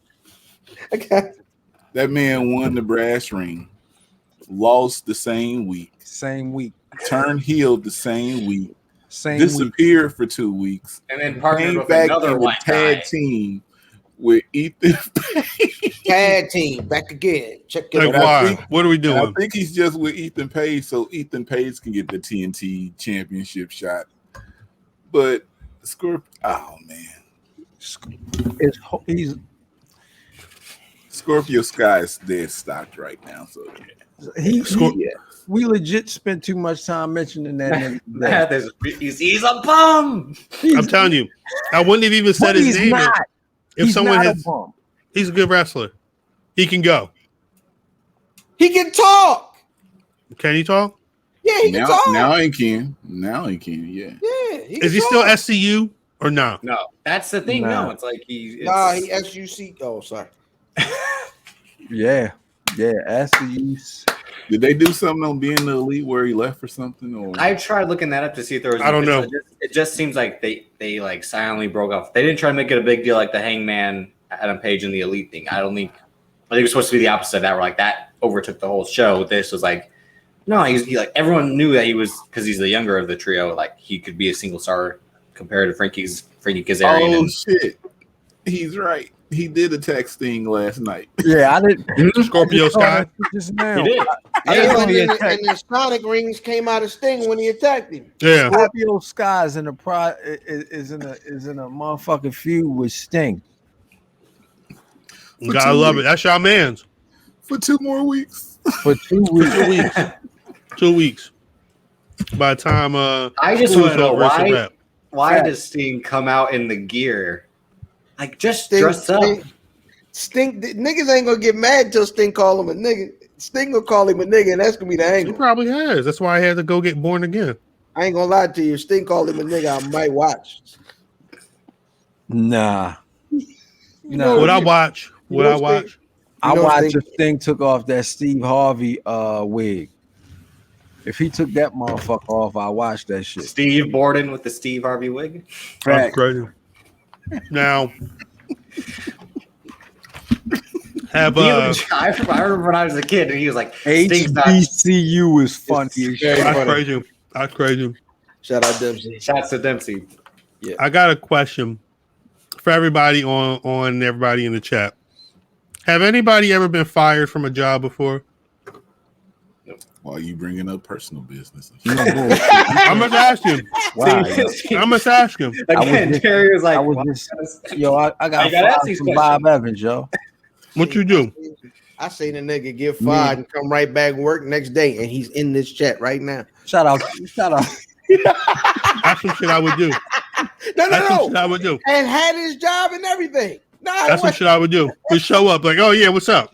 That man won the brass ring. Lost the same week. Turned heel the same week. Disappeared for 2 weeks. And then partnered with back another in the tag team with Ethan Page. Tag team back again. Check it out. Why? What are we doing? I think he's just with Ethan Page so Ethan Page can get the TNT championship shot. But Scorpio, oh man, Scorpio Sky is dead stocked right now. So we legit spent too much time mentioning that. He's a bum. I'm telling you, I wouldn't have even said his name if someone had. He's a good wrestler. He can go. He can talk. Can he talk? Yeah, he can talk. Now he can. Yeah. Is he still SCU or no? No, that's the thing. No, it's like he SUC. Oh, sorry. Yeah, SCU. Did they do something on being the elite where he left or something? Or I tried looking that up to see if there was. I don't know. It just seems like they like silently broke off. They didn't try to make it a big deal like the Hangman, Adam Page, and the Elite thing. I think it was supposed to be the opposite of that. Where like that overtook the whole show. This was like. No, he like everyone knew that he was because he's the younger of the trio. Like he could be a single star compared to Frankie Kazarian. Oh shit, he's right. He did attack Sting last night. Yeah, I did. Scorpio Sky. Just now. He did. And the Sonic rings came out of Sting when he attacked him. Yeah, Scorpio Sky is in a motherfucking feud with Sting. You gotta love it. That's your man's. For 2 more weeks. For 2 weeks. 2 weeks. By the time I just want to know why does Sting come out in the gear? Like just dress up. Sting niggas ain't gonna get mad until Sting call him a nigga. Sting will call him a nigga, and that's gonna be the angle. He probably has. That's why I had to go get born again. I ain't gonna lie to you. Sting called him a nigga. I might watch. Nah. What I watch? I watch if Sting took off that Steve Harvey wig. If he took that motherfucker off, I watched that shit. Steve Borden with the Steve Harvey wig. That's crazy. Now, I remember when I was a kid and he was like, HBCU is funny. That's crazy. Shout out Dempsey. Shouts to Dempsey. Yeah. I got a question for everybody on everybody in the chat. Have anybody ever been fired from a job before? Why are you bringing up personal business? I'm gonna ask him. I'm gonna ask him. Again, Terry was like, I got fired from Bob Evans, yo. What you do? I seen a nigga get fired and come right back and work next day, and he's in this chat right now. Shout out. That's some shit I would do. That's some shit I would do. And had his job and everything. That's some shit I would do. Just show up like, oh yeah, what's up?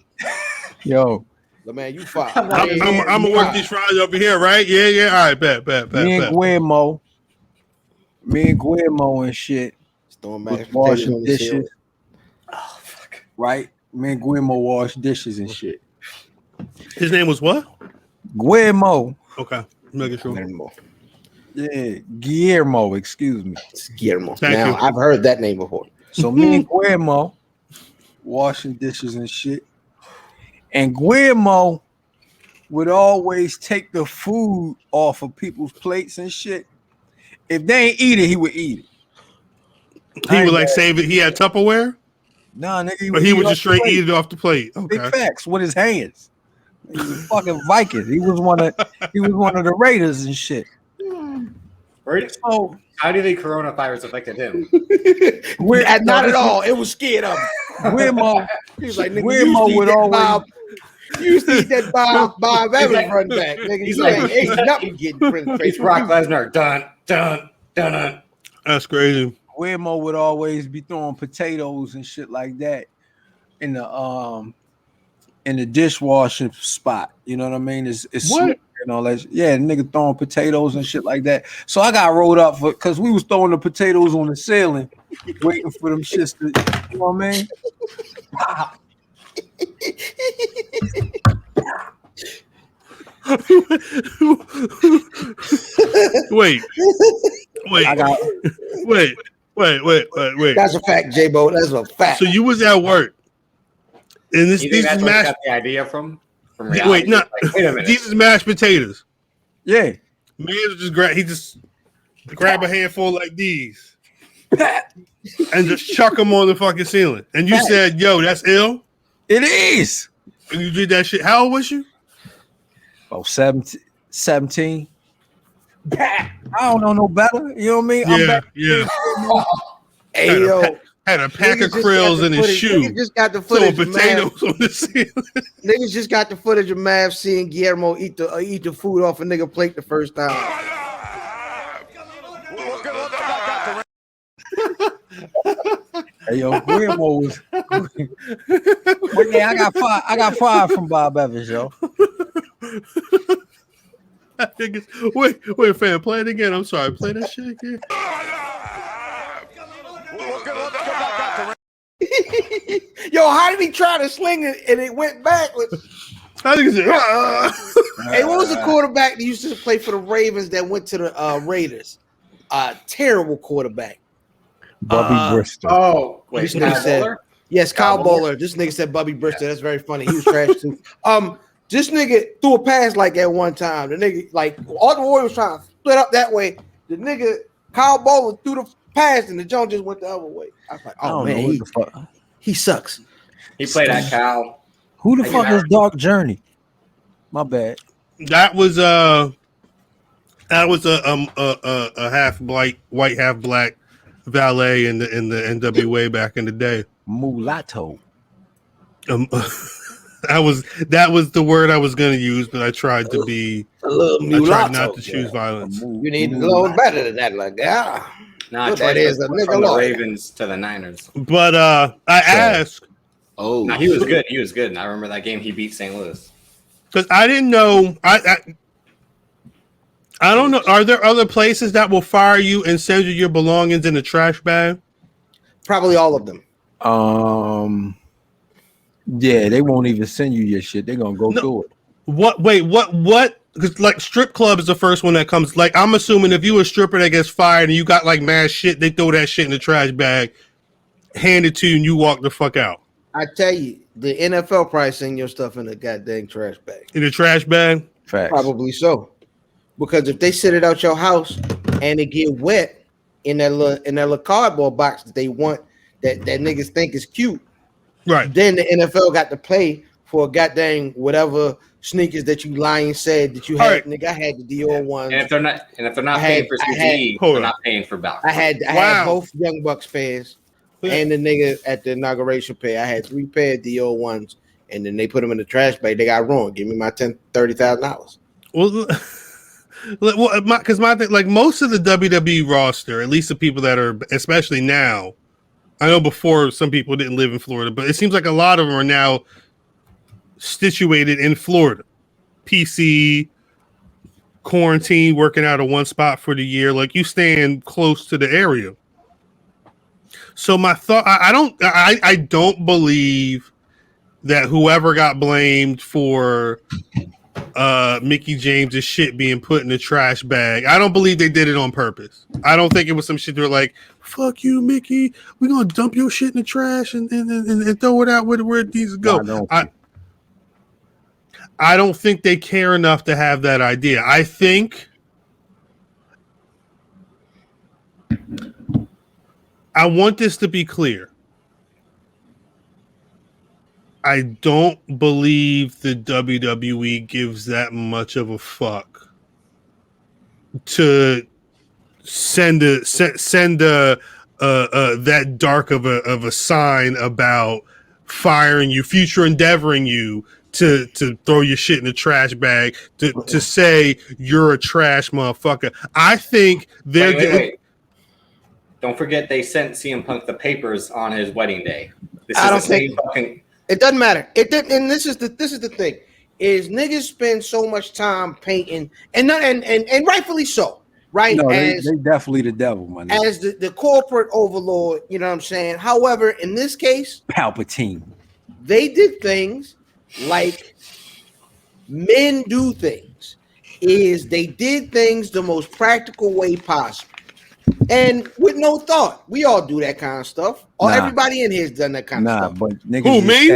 Yo. But man, you fired. I'm gonna work these fries over here, right? Yeah. All right, bet. Me and Guillermo and shit. Was washing dishes. Oh fuck. Right? Me and Guillermo wash dishes and shit. His name was what? Guillermo. Okay, making sure. Yeah, Guillermo. Excuse me. It's Guillermo. Thank you. I've heard that name before. So me and Guillermo washing dishes and shit. And Guillermo would always take the food off of people's plates and shit. If they ain't eat it, he would eat it. He would like save it. He had Tupperware? Nah, nigga. But he would just straight eat it off the plate. Okay. Big facts with his hands. He was a fucking Viking. He was one of the Raiders and shit. Right? So How do you think coronavirus affected him? Not at all. It was scared of him. Guillermo, He was like, nigga, Guillermo would always. You used to eat that Bob Evans run back, nigga. He's You like- ain't nothing getting printed. He's Brock Lesnar. Dun, dun, dun, dun. That's crazy. Guillermo would always be throwing potatoes and shit like that in the dishwashing spot. You know what I mean? It's What? and all that. Yeah, nigga throwing potatoes and shit like that. So I got rolled up for because we was throwing the potatoes on the ceiling, waiting for them shits to. You know what I mean? Wait. I got. Wait. That's a fact, J-Bo. That's a fact. So you was at work, and You think these that's is where he mashed. got the idea from reality? Wait, no. Like, wait a minute. These is mashed potatoes. Yeah. Man, just grab a handful like these, and just chuck them on the fucking ceiling. And you said, "Yo, that's ill." It is. And you did that shit. How old was you? Oh, 17. I don't know no better. You know what I mean? I'm back. Yeah. Hey, Had yo. a pack niggas of just krills got in the his footage- shoe. Niggas just got the Throwing footage of Mav. potatoes on the ceiling. Niggas just got the footage of Mav seeing Guillermo eat the food off a nigga plate the first time. Hey, yo, Guillermo was. But yeah, I got fired from Bob Evans, yo. Wait, fam, play it again. I'm sorry, play that shit again. Yo, how did he try to sling it and it went backwards? I think it's Hey, what was the quarterback that used to play for the Ravens that went to the Raiders? Terrible quarterback. Bubby Bristol. Oh, wait, This nigga Kyle said- Bowler? Yes, Kyle Kyle Bowler. This nigga said Bubby Bristol. That's very funny. He was trash too. This nigga threw a pass like that one time. The nigga, like, all the Warriors trying to split up that way. The nigga, Kyle Bowler, threw the pass and the Jones just went the other way. I was like, I oh don't know man, what the fuck. he sucks. He played at Cal. Who the Like fuck an is Dark Journey? My bad. That was a half white, half black valet in the NWA back in the day. Mulatto. That was the word I was going to use, but I tried to be. A little I tried mulatto. not to choose violence. You need to know better than that. Like, yeah. No, What that is, a nigga from the lawyer. Ravens to the Niners. But I asked Oh, No, he was good. He was good. And I remember that game he beat St. Louis. because I didn't know. I don't know. Are there other places that will fire you and send you your belongings in a trash bag? Probably all of them. Yeah, they won't even send you your shit. They're gonna go No. through it. What? Wait, what? Because like strip club is the first one that comes. Like I'm assuming if you a stripper that gets fired and you got like mad shit, they throw that shit in the trash bag, hand it to you, and you walk the fuck out I tell you, the NFL probably send your stuff in a goddamn trash bag. in the trash bag. Facts. Probably so. Because if they sit it out your house and it get wet in that little cardboard box that they want that niggas think is cute, Right. then the NFL got to pay for a goddamn whatever sneakers that you lying said that you had. Alright. Nigga, I had the Dior ones. And if they're not I paying had- for I CTE, Hold they're on. not paying for Bowser. I had Wow. both Young Bucks fans and the nigga at the inauguration pay. I had 3 pair of Dior ones, and then they put them in the trash bag. They got ruined. Give me my $30,000. Well, because my thing, like most of the WWE roster, at least the people that are, especially now, I know before some people didn't live in Florida, but it seems like a lot of them are now situated in Florida. PC, quarantine, working out of one spot for the year. Like you staying close to the area. So my thought, I don't believe that whoever got blamed for Mickie James's shit being put in the trash bag, I don't believe they did it on purpose. I don't think it was some shit they were like, fuck you, Mickie, we're gonna dump your shit in the trash and throw it out where it needs to go. I don't think they care enough to have that idea. I think I want this to be clear. I don't believe the WWE gives that much of a fuck to send that dark of a sign about firing you, future endeavoring you to throw your shit in the trash bag, to say you're a trash motherfucker. I think they're wait. Don't forget they sent CM Punk the papers on his wedding day. It doesn't matter. It did, and this is the thing: is niggas spend so much time painting, and rightfully so, right? No, they definitely the devil, man. As the corporate overlord, you know what I'm saying. However, in this case, Palpatine, they did things like men do things. Is they did things the most practical way possible. And with no thought, we all do that kind of stuff. Or everybody in here's done that kind of stuff. But niggas, who me?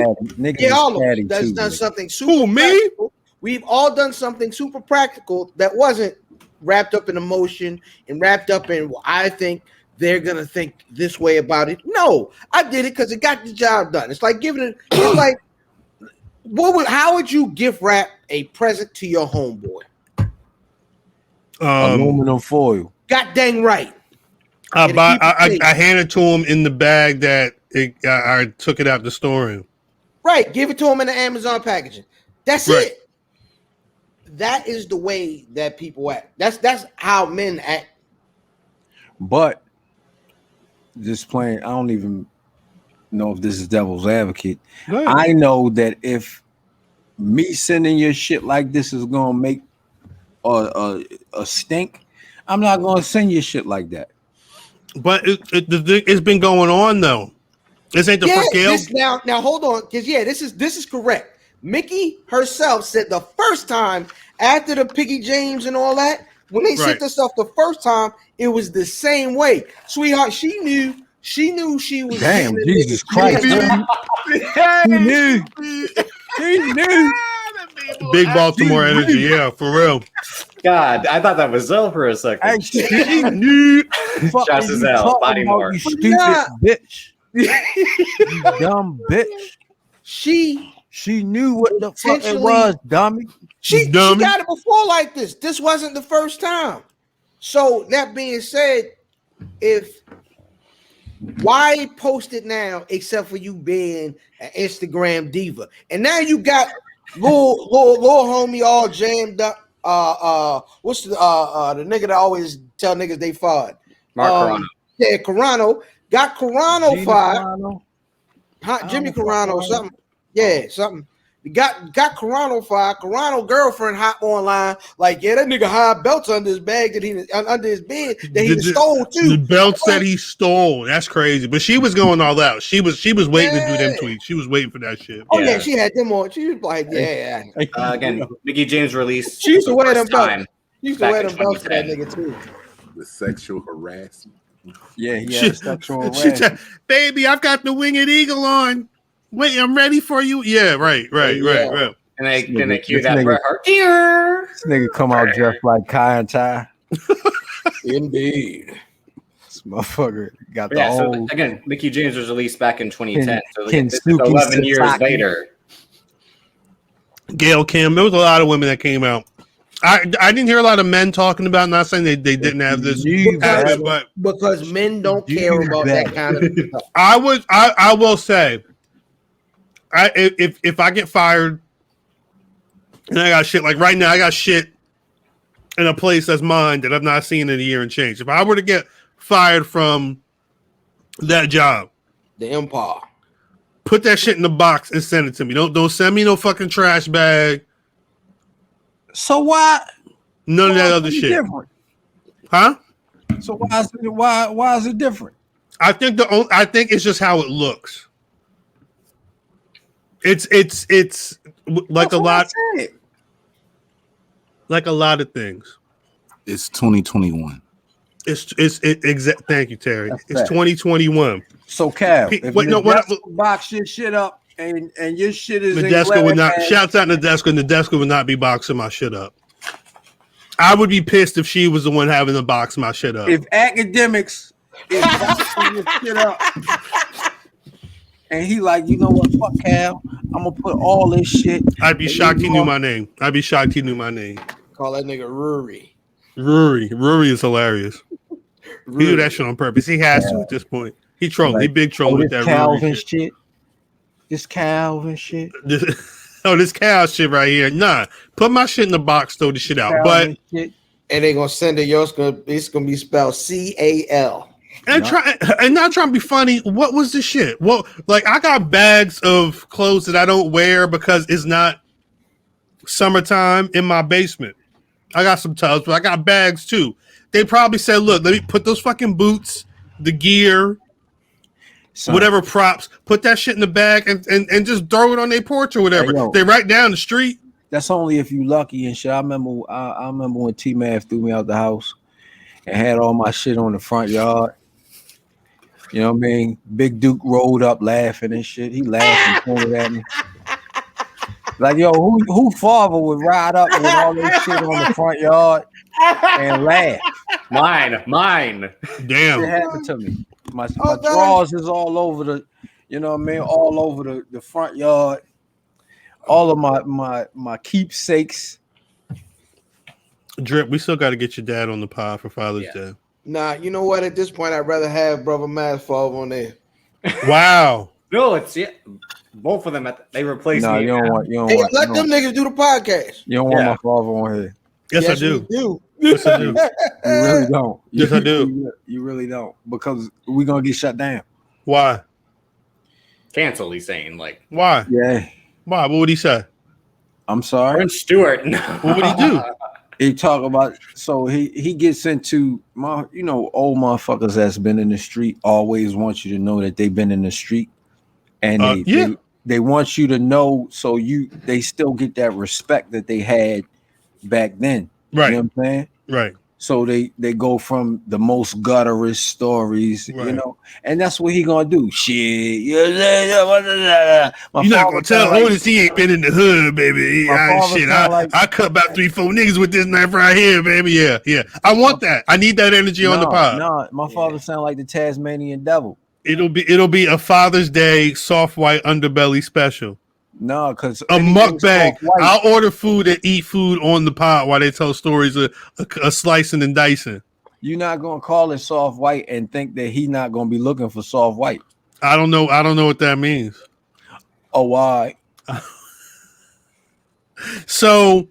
Niggas all of us that's done something super practical. We've all done something super practical that wasn't wrapped up in emotion and wrapped up in, well, I think they're gonna think this way about it. No, I did it because it got the job done. It's like giving it. It's like, how would you gift wrap a present to your homeboy? Aluminum foil. God dang right. I handed to him in the bag that I took it out the storeroom. Right, give it to him in the Amazon packaging. That's it. That is the way that people act. That's how men act. But just playing, I don't even know if this is devil's advocate. I know that if me sending your shit like this is gonna make a stink, I'm not gonna send you shit like that. But it's been going on though. This ain't the first Gail. Now hold on, because this is correct. Mickie herself said the first time after the Piggy James and all that, when they sent this stuff the first time, it was the same way. Sweetheart, she knew she was. Damn, Jesus Christ! She knew. Big Baltimore energy, yeah, for real. God, I thought that was Zell for a second. She knew. Shots is out. Body more. You stupid bitch. You dumb bitch. She knew what the fuck it was, dummy. She got it before like this. This wasn't the first time. So that being said, why post it now except for you being an Instagram diva? And now you got little homie all jammed up. What's the nigga that always tell niggas they fired? Mark Carrano. Yeah, Carrano. Got Carrano fired. Jimmy Carrano or something. Yeah, something. Got Carrano fired. Carrano girlfriend hot online like, yeah, that nigga hide belts under his bag under his bed that he stole too. The belts that he stole. That's crazy. But she was going all out. She was waiting to do them tweets. She was waiting for that shit. Oh yeah, she had them on. She was like, yeah. Again, Mickie James released. She used to wear them belts. She used to wear them belts for that nigga too. The sexual harassment. Yeah, sexual harassment. Baby, I've got the winged eagle on. Wait, I'm ready for you. Yeah, right. And they cue that Bret Hart. This nigga come out dressed like Kai and Ty. Indeed. This motherfucker got the old. So again, Mickie James was released back in 2010. So this is 11 years later. Gail Kim. There was a lot of women that came out. I didn't hear a lot of men talking about. Not saying they didn't have this habit, but because men don't care about that kind of stuff. I will say, if I get fired and I got shit like right now, I got shit in a place that's mine that I've not seen in a year and change. If I were to get fired from that job, The Empire. put that shit in the box and send it to me. Don't send me no fucking trash bag. So why? None of that other is it shit. different? Huh? So why is it different? I think it's just how it looks. It's like That's a what I lot, said. like a lot of things. It's 2021. Thank you, Terry. That's It's fact. 2021. So Cal, if Wait, no, what? box your shit up and your shit is Nadeska would not. in Shouts out Nadeska. Nadeska would not be boxing my shit up. I would be pissed if she was the one having to box my shit up. If academics is boxing your shit up, and he like, you know what, fuck Cal, I'm gonna put all this shit. I'd be shocked he knew my name. I'd be shocked he knew my name. Call that nigga Rory. Rory is hilarious. He do that shit on purpose. He has to at this point. He trolling. Like, He big trolling with that Calvin Rory shit. shit. This Calvin shit. This cow shit right here. Nah, put my shit in the box. Throw the shit out. Calvin But shit. And they gonna send it. It's gonna be spelled CAL. and not trying to be funny. What was the shit? Well, like I got bags of clothes that I don't wear because it's not summertime in my basement. I got some tubs, but I got bags too. They probably said, "Look, let me put those fucking boots, the gear, Son, whatever props, put that shit in the bag and just throw it on their porch or whatever." Hey, yo. They right down the street. That's only if you lucky and shit. I remember when T-Mav threw me out the house and had all my shit on the front yard. You know what I mean? Big Duke rolled up laughing and shit. He laughed and pointed at me. Like, yo, who father would ride up with all this shit on the front yard and laugh? Mine. Damn. It happened to me. My God. drawers is all over the, you know what I mean? All over the front yard. All of my keepsakes. Drip, we still got to get your dad on the pod for Father's Day. Nah, you know what? At this point, I'd rather have Brother Masfov on there. Wow. No, it's both of them. They replaced No, me. you don't want. You don't Hey, want. let you them don't, niggas do the podcast. you don't want my father on here. Yes, I do. we do. Yes, I do. You really don't. Yes, I do. You really don't, because we're gonna get shut down. Why? Cancel. He's saying like Why? Yeah. Why? What would he say? I'm sorry. Prince Stewart. No. What would he do? He talk about, so he gets into my, you know, old motherfuckers that's been in the street always want you to know that they've been in the street, and they want you to know, so they still get that respect that they had back then. Right. You know what I'm saying? Right. So they go from the most gutterous stories, you Right. know, and that's what he gonna do. Shit, You're not gonna tell Otis he ain't been in the hood, baby. I cut about 3-4 niggas with this knife right here, baby. Yeah. I want that. I need that energy on the pod. No, my father sound like the Tasmanian devil. It'll be a Father's Day soft white underbelly special. No, because A mukbang. I'll order food and eat food on the pod while they tell stories of slicing and dicing. You're not gonna call it soft white and think that he not gonna be looking for soft white. I don't know what that means. Oh, why? So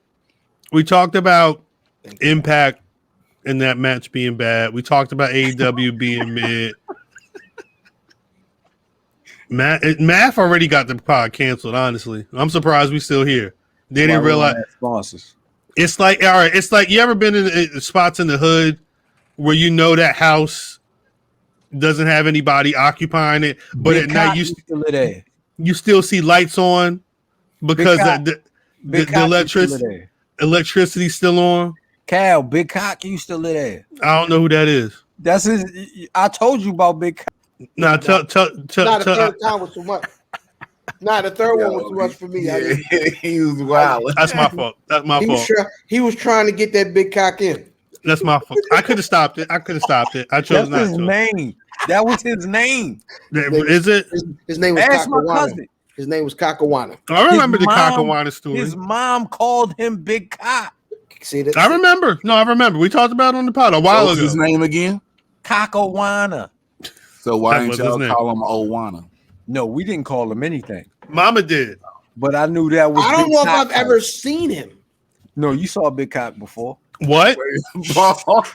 we talked about Impact and that match being bad. We talked about AEW being mid. Math already got the pod canceled, honestly. I'm surprised we still here. They didn't realize sponsors. it's like, all right, it's like, you ever been in spots in the hood where you know that house doesn't have anybody occupying it, but Big at night you still see lights on because the electricity's still on. Cal, Big Cock used to live there. I don't know who that is. That's his. I told you about Big Cock. No, Nah, the third time was too much. Nah, the third one was too much for me. He was wild. That's my fault. That's my fault. He was trying to get that big cock in. That's my fault. I could have stopped it. I chose not That's his to. name. That was his name. Is it? His name was Ask my Kakawana. cousin. His name was Kakawana. I remember the His mom- Kakawana story. His mom called him Big Cock. See that? I remember. No, I remember. We talked about it on the pod a while What's ago. his name again? Cacowana. So why That didn't was his y'all name. call him Owana? No, we didn't call him anything. Mama did. But I knew that was. I don't Big know if Cock I've ever seen him. No, you saw Big Cock before. What?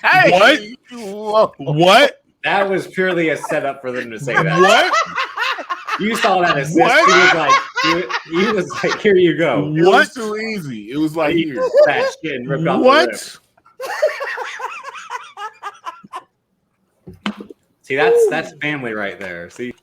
Hey, What? That was purely a setup for them to say that. What? You saw that assist. What? He was like, here you go. It What? was too easy. It was like He here. that shit and ripped off the What? rib. See, that's family right there. See,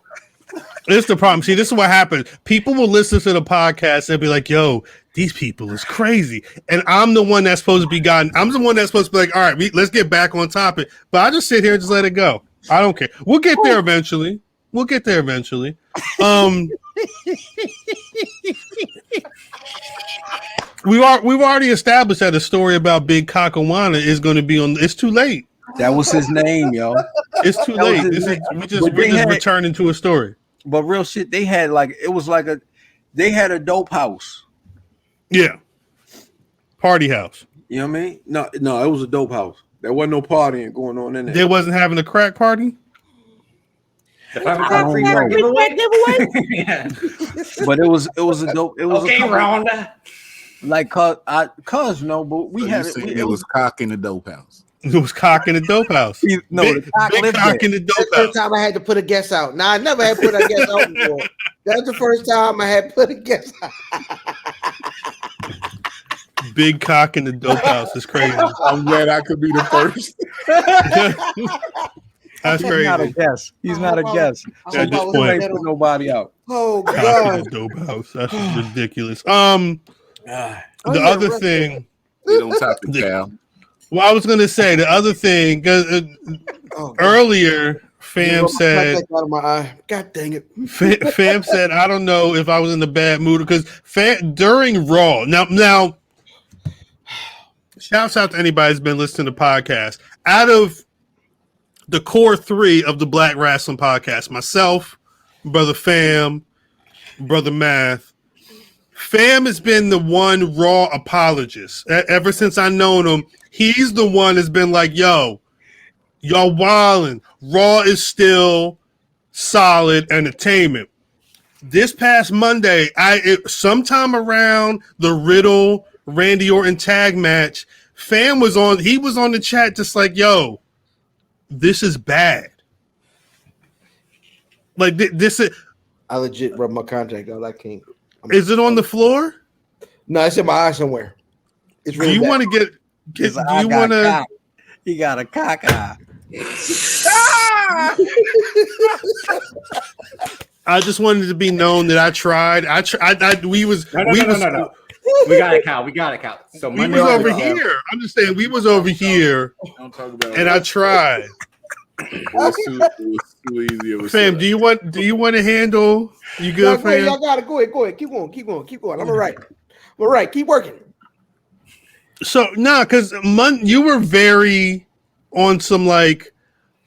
This is the problem. See, this is what happens. People will listen to the podcast and be like, yo, these people is crazy. And I'm the one that's supposed to be I'm the one that's supposed to be like, all right, let's get back on topic. But I just sit here and just let it go. I don't care. We'll get there eventually. We've already established that a story about Big Cacowana is going to be on. It's too late. That was his name, yo. It's too That was late. his name. We're just But they had- returning to a story. But real shit, they had they had a dope house. Yeah. Party house. You know what I mean? No, it was a dope house. There wasn't no partying going on in there. They wasn't having a crack party. the 5 I o'clock don't free know. giveaway. Yeah. But it was a dope. It was Okay, a couple, Rhonda. like cuz no, but we So had you saying it was cock in the dope house. It was cock in the dope house. No, big, the cock big lived cock there. in the That's dope the first house. time I had to put a guess out. Now I never had put a guess out before. That's the first time I had put a guess out. Big cock in the dope house is crazy. I'm glad I could be the first. That's He's not a crazy. guess. He's not a guess. At this You point, ain't put nobody out. Oh cock in God! the dope house. That's ridiculous. Oh, The yeah, other right. thing. They don't top the cow. Well, I was gonna say the other thing because Oh, God. earlier, You Fam rubbed my said. contact out of my eye. God dang it! Fam said, I don't know if I was in a bad mood because during Raw. Now, shouts out to anybody who's been listening to podcasts. Out of the core 3 of the Black Rasslin Podcast, myself, Brother Fam, Brother Math, Fam has been the one Raw apologist. Ever since I known him, he's the one that's been like, yo, y'all wildin'. Raw is still solid entertainment. This past Monday, sometime around the Riddle Randy Orton tag match, Fam was on. He was on the chat just like, "Yo, this is bad. Like this is." I legit rubbed my contact out. I can't. Is it on the floor? No, it's in my eye somewhere. It's Do really you bad. want to get? His Do eye you got want to? cock. He got a cock eye. I just wanted to be known that I tried. We was. No. We got it, Cal. So We Monday was over Raw. here. I'm just saying we was over here, Don't talk about and I tried. it was too easy. It was Fam, do you want to handle? You good, Go ahead, fam? y'all got it. Go ahead. Keep going. I'm all right. I'm all right. Keep working. So because you were very on some like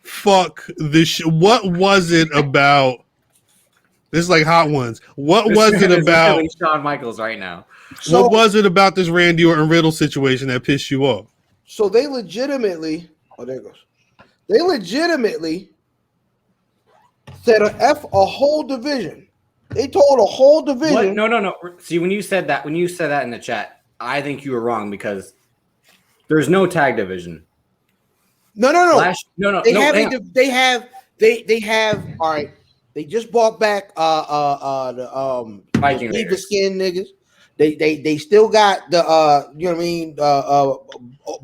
fuck this. What was it about? This is like Hot Ones. What was it about? Shawn Michaels right now. So, What was it about this Randy Orton Riddle situation that pissed you off? So they legitimately. Oh, there it goes. They legitimately said a whole division. They told a whole division. What? No. See, when you said that in the chat, I think you were wrong because there's no tag division. No. They have. All right. They just bought back the Viking Leave the Raiders. Skin niggas. They still got the you know what I mean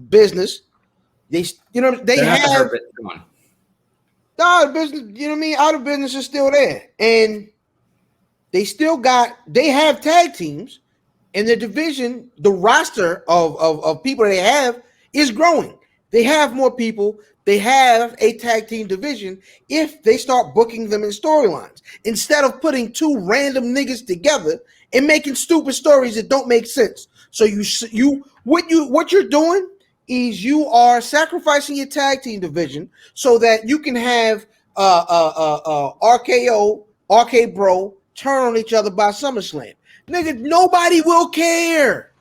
business. They They're not the have Hurt Bit. Come on. no business. You know what I mean. Out of business is still there, and they have tag teams, and the division, the roster of people they have is growing. They have more people. They have a tag team division if they start booking them in storylines instead of putting 2 random niggas together and making stupid stories that don't make sense. So what you're doing is you are sacrificing your tag team division so that you can have RKO, RK Bro turn on each other by SummerSlam. Nigga, nobody will care.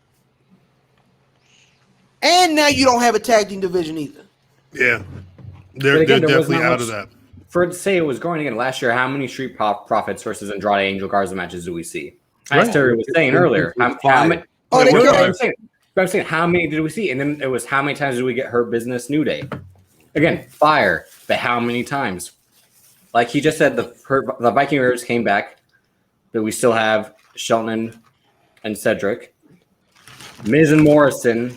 And now you don't have a tag team division either. Yeah, they're definitely out of that. For it to say it was growing again last year, how many Street Profits versus Andrade Angel Garza matches do we see? As Terry was saying earlier, how many? I'm saying, how many did we see? And then it was how many times did we get Her Business New Day? Again, fire, but how many times? Like he just said, the Viking Raiders came back, but we still have Shelton and Cedric, Miz and Morrison,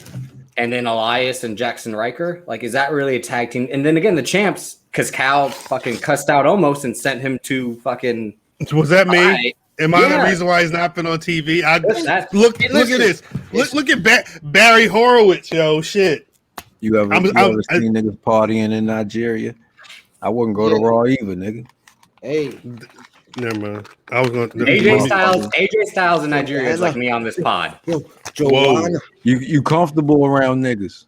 and then Elias and Jackson Riker. Like, is that really a tag team? And then again, the champs, because Cal fucking cussed out Omos and sent him to fucking. Was that me? Am I the reason why he's not been on TV? Look at this. Look at Barry Horowitz, yo. Shit. You ever seen niggas partying in Nigeria? I wouldn't go to Raw either, nigga. Hey. Never mind. I was going to AJ Styles in Nigeria is like me on this pod. Whoa. You comfortable around niggas.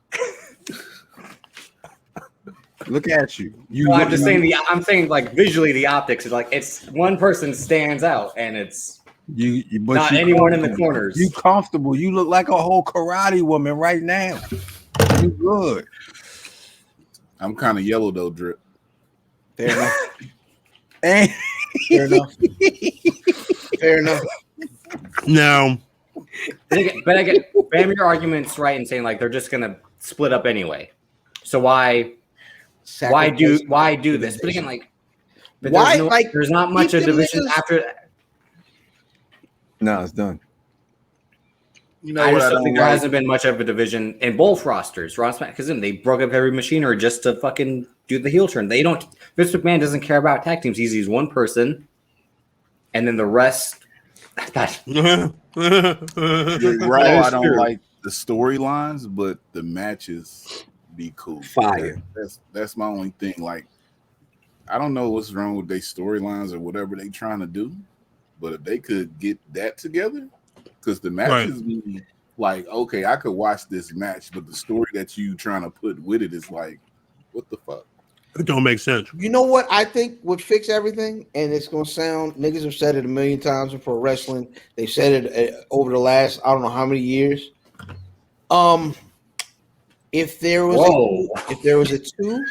Look at you. I'm just saying I'm saying like visually the optics is like it's one person stands out and it's not anyone in the corners. You comfortable. You look like a whole karate woman right now. You good. I'm kind of yellow though, Drip. Fair enough. Fair enough. Now, but I get your arguments right in saying like they're just gonna split up anyway. So why do this? But again, like, there's not much of division after that. No, it's done. You know, I just don't think there hasn't been much of a division in both rosters, Raw and SmackDown, because then they broke up every machinery just to fucking do the heel turn. Vince McMahon doesn't care about tag teams. He sees one person, and then the rest. Raw, I don't like the storylines, but the matches be cool. Fire. That's my only thing. Like, I don't know what's wrong with their storylines or whatever they trying to do, but if they could get that together, because the matches be like, okay, I could watch this match, but the story that you trying to put with it is like, what the fuck? It don't make sense. You know what I think would fix everything? And it's going to sound, niggas have said it a million times in pro wrestling. They've said it over the last, I don't know how many years. If there was a 2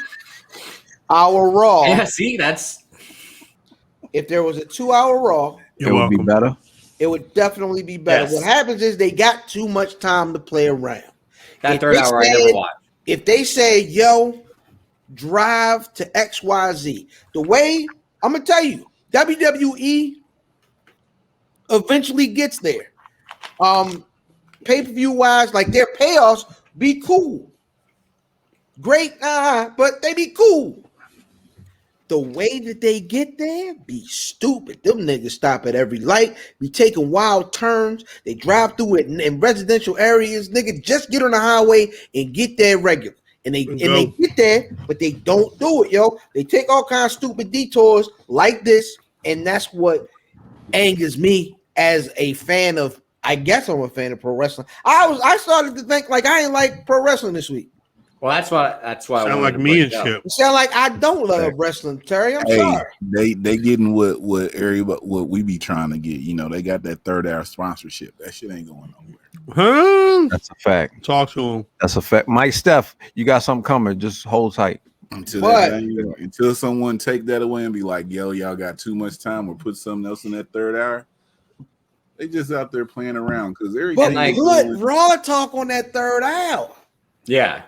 hour Raw. Yeah, see, that's. If there was a 2 hour Raw. It would be better. It would definitely be better. Yes. What happens is they got too much time to play around. That third hour I never watched. If they say, yo, drive to XYZ, the way I'm going to tell you, WWE eventually gets there. Pay-per-view wise, like their payoffs be cool. Great, but they be cool. The way that they get there be stupid. Them niggas stop at every light, be taking wild turns. They drive through it in residential areas. Nigga, just get on the highway and get there regular. And they get there, but they don't do it, yo. They take all kinds of stupid detours like this, and that's what angers me as a fan of. I guess I'm a fan of pro wrestling. I started to think like I ain't like pro wrestling this week. Well, that's why. Sound like me and shit. You sound like I don't love wrestling, Terry. I'm sorry. They getting what we be trying to get. You know, they got that third hour sponsorship. That shit ain't going nowhere. Huh? That's a fact. Talk to him. That's a fact. Mike Steph, you got something coming. Just hold tight. Until someone take that away and be like, yo, y'all got too much time, or put something else in that third hour. They just out there playing around because everything. But let Raw talk on that third hour. Yeah.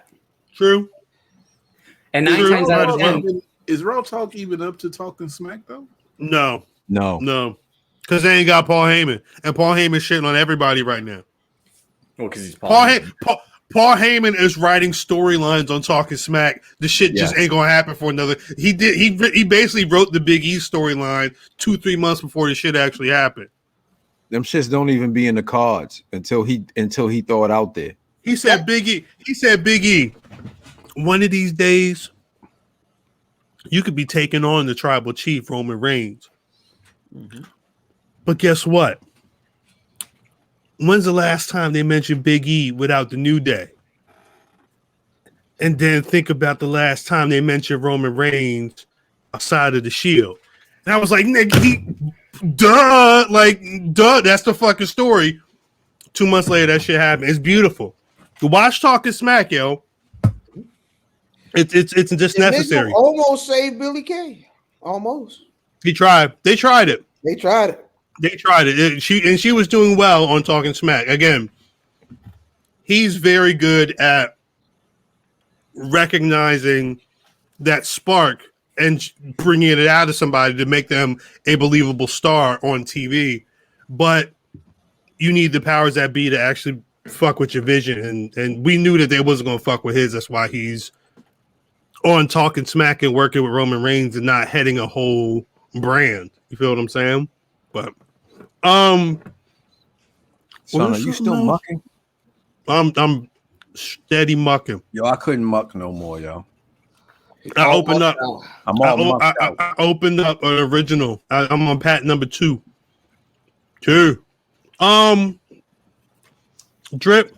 True. And 9 times out of 10. Is Raw Talk even up to talking smack though? No. Because they ain't got Paul Heyman. And Paul Heyman's shitting on everybody right now. Well, because he's Paul Paul Heyman is writing storylines on Talking Smack. The shit just ain't gonna happen for another. He basically wrote the Big E storyline 2-3 months before the shit actually happened. Them shits don't even be in the cards until he throw it out there. He said Big E, one of these days you could be taking on the tribal chief Roman Reigns. Mm-hmm. But guess what? When's the last time they mentioned Big E without the New Day? And then think about the last time they mentioned Roman Reigns outside of the Shield. And I was like, nigga, duh, that's the fucking story. 2 months later, that shit happened. It's beautiful. Watch Talking Smack, yo. It's just necessary. Almost saved Billy Kay. Almost. He tried. They tried it. They tried it. She was doing well on Talking Smack. Again, he's very good at recognizing that spark and bringing it out of somebody to make them a believable star on TV. But you need the powers that be to actually fuck with your vision. And we knew that they wasn't going to fuck with his. That's why he's on Talking Smack and working with Roman Reigns and not heading a whole brand. You feel what I'm saying? But son, are you still mucking? I'm steady mucking. Yo, I couldn't muck no more, yo. I opened up. I opened up an original. I'm on pat number 2. Drip.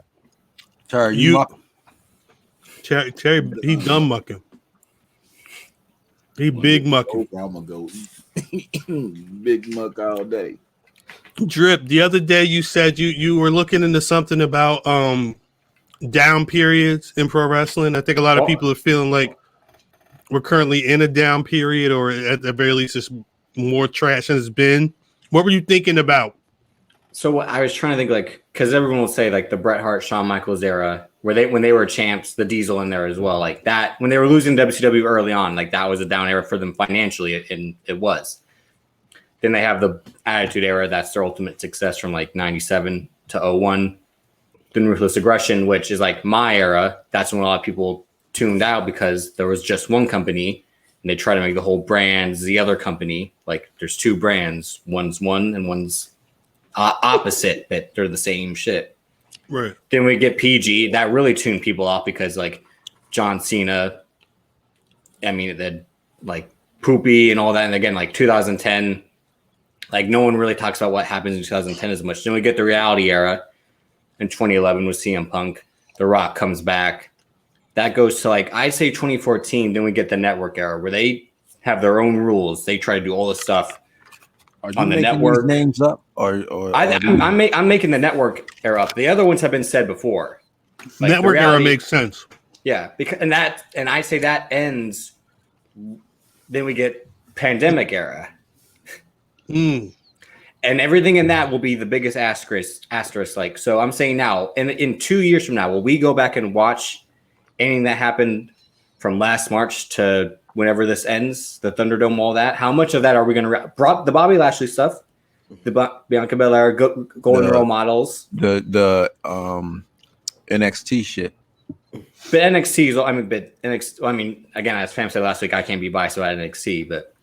Terry, you muck. Terry, he done mucking. He big mucking. I'm gonna go big muck all day. Drip, the other day you said you were looking into something about down periods in pro wrestling. I think a lot of people are feeling like we're currently in a down period, or at the very least it's more trash than it's been. What were you thinking about? So I was trying to think, like, because everyone will say like the Bret Hart, Shawn Michaels era, where when they were champs, the Diesel in there as well, like that when they were losing WCW early on, like that was a down era for them financially, and it was. Then they have the Attitude Era, that's their ultimate success from like 97 to 01. Then Ruthless Aggression, which is like my era, that's when a lot of people tuned out because there was just one company and they try to make the whole brands the other company. Like there's 2 brands, one's one and one's opposite, but they're the same shit. Right. Then we get PG. That really tuned people off because like John Cena, I mean, the like Poopy and all that. And again, like 2010, like no one really talks about what happens in 2010 as much. Then we get the reality era in 2011 with CM Punk. The Rock comes back. That goes to like, I say 2014. Then we get the network era where they have their own rules. They try to do all this stuff on the network. Names up, I'm making the network era up. The other ones have been said before. Like network era makes sense. Yeah, because and I say that ends. Then we get pandemic era, and everything in that will be the biggest asterisk. Like, so I'm saying now, in 2 years from now, will we go back and watch anything that happened from last March to whenever this ends, the Thunderdome, all that? How much of that are we going to the Bobby Lashley stuff, the Bianca Belair, Golden Role Models, the NXT shit? But NXT is, I mean, again, as Pam said last week, I can't be biased about NXT, but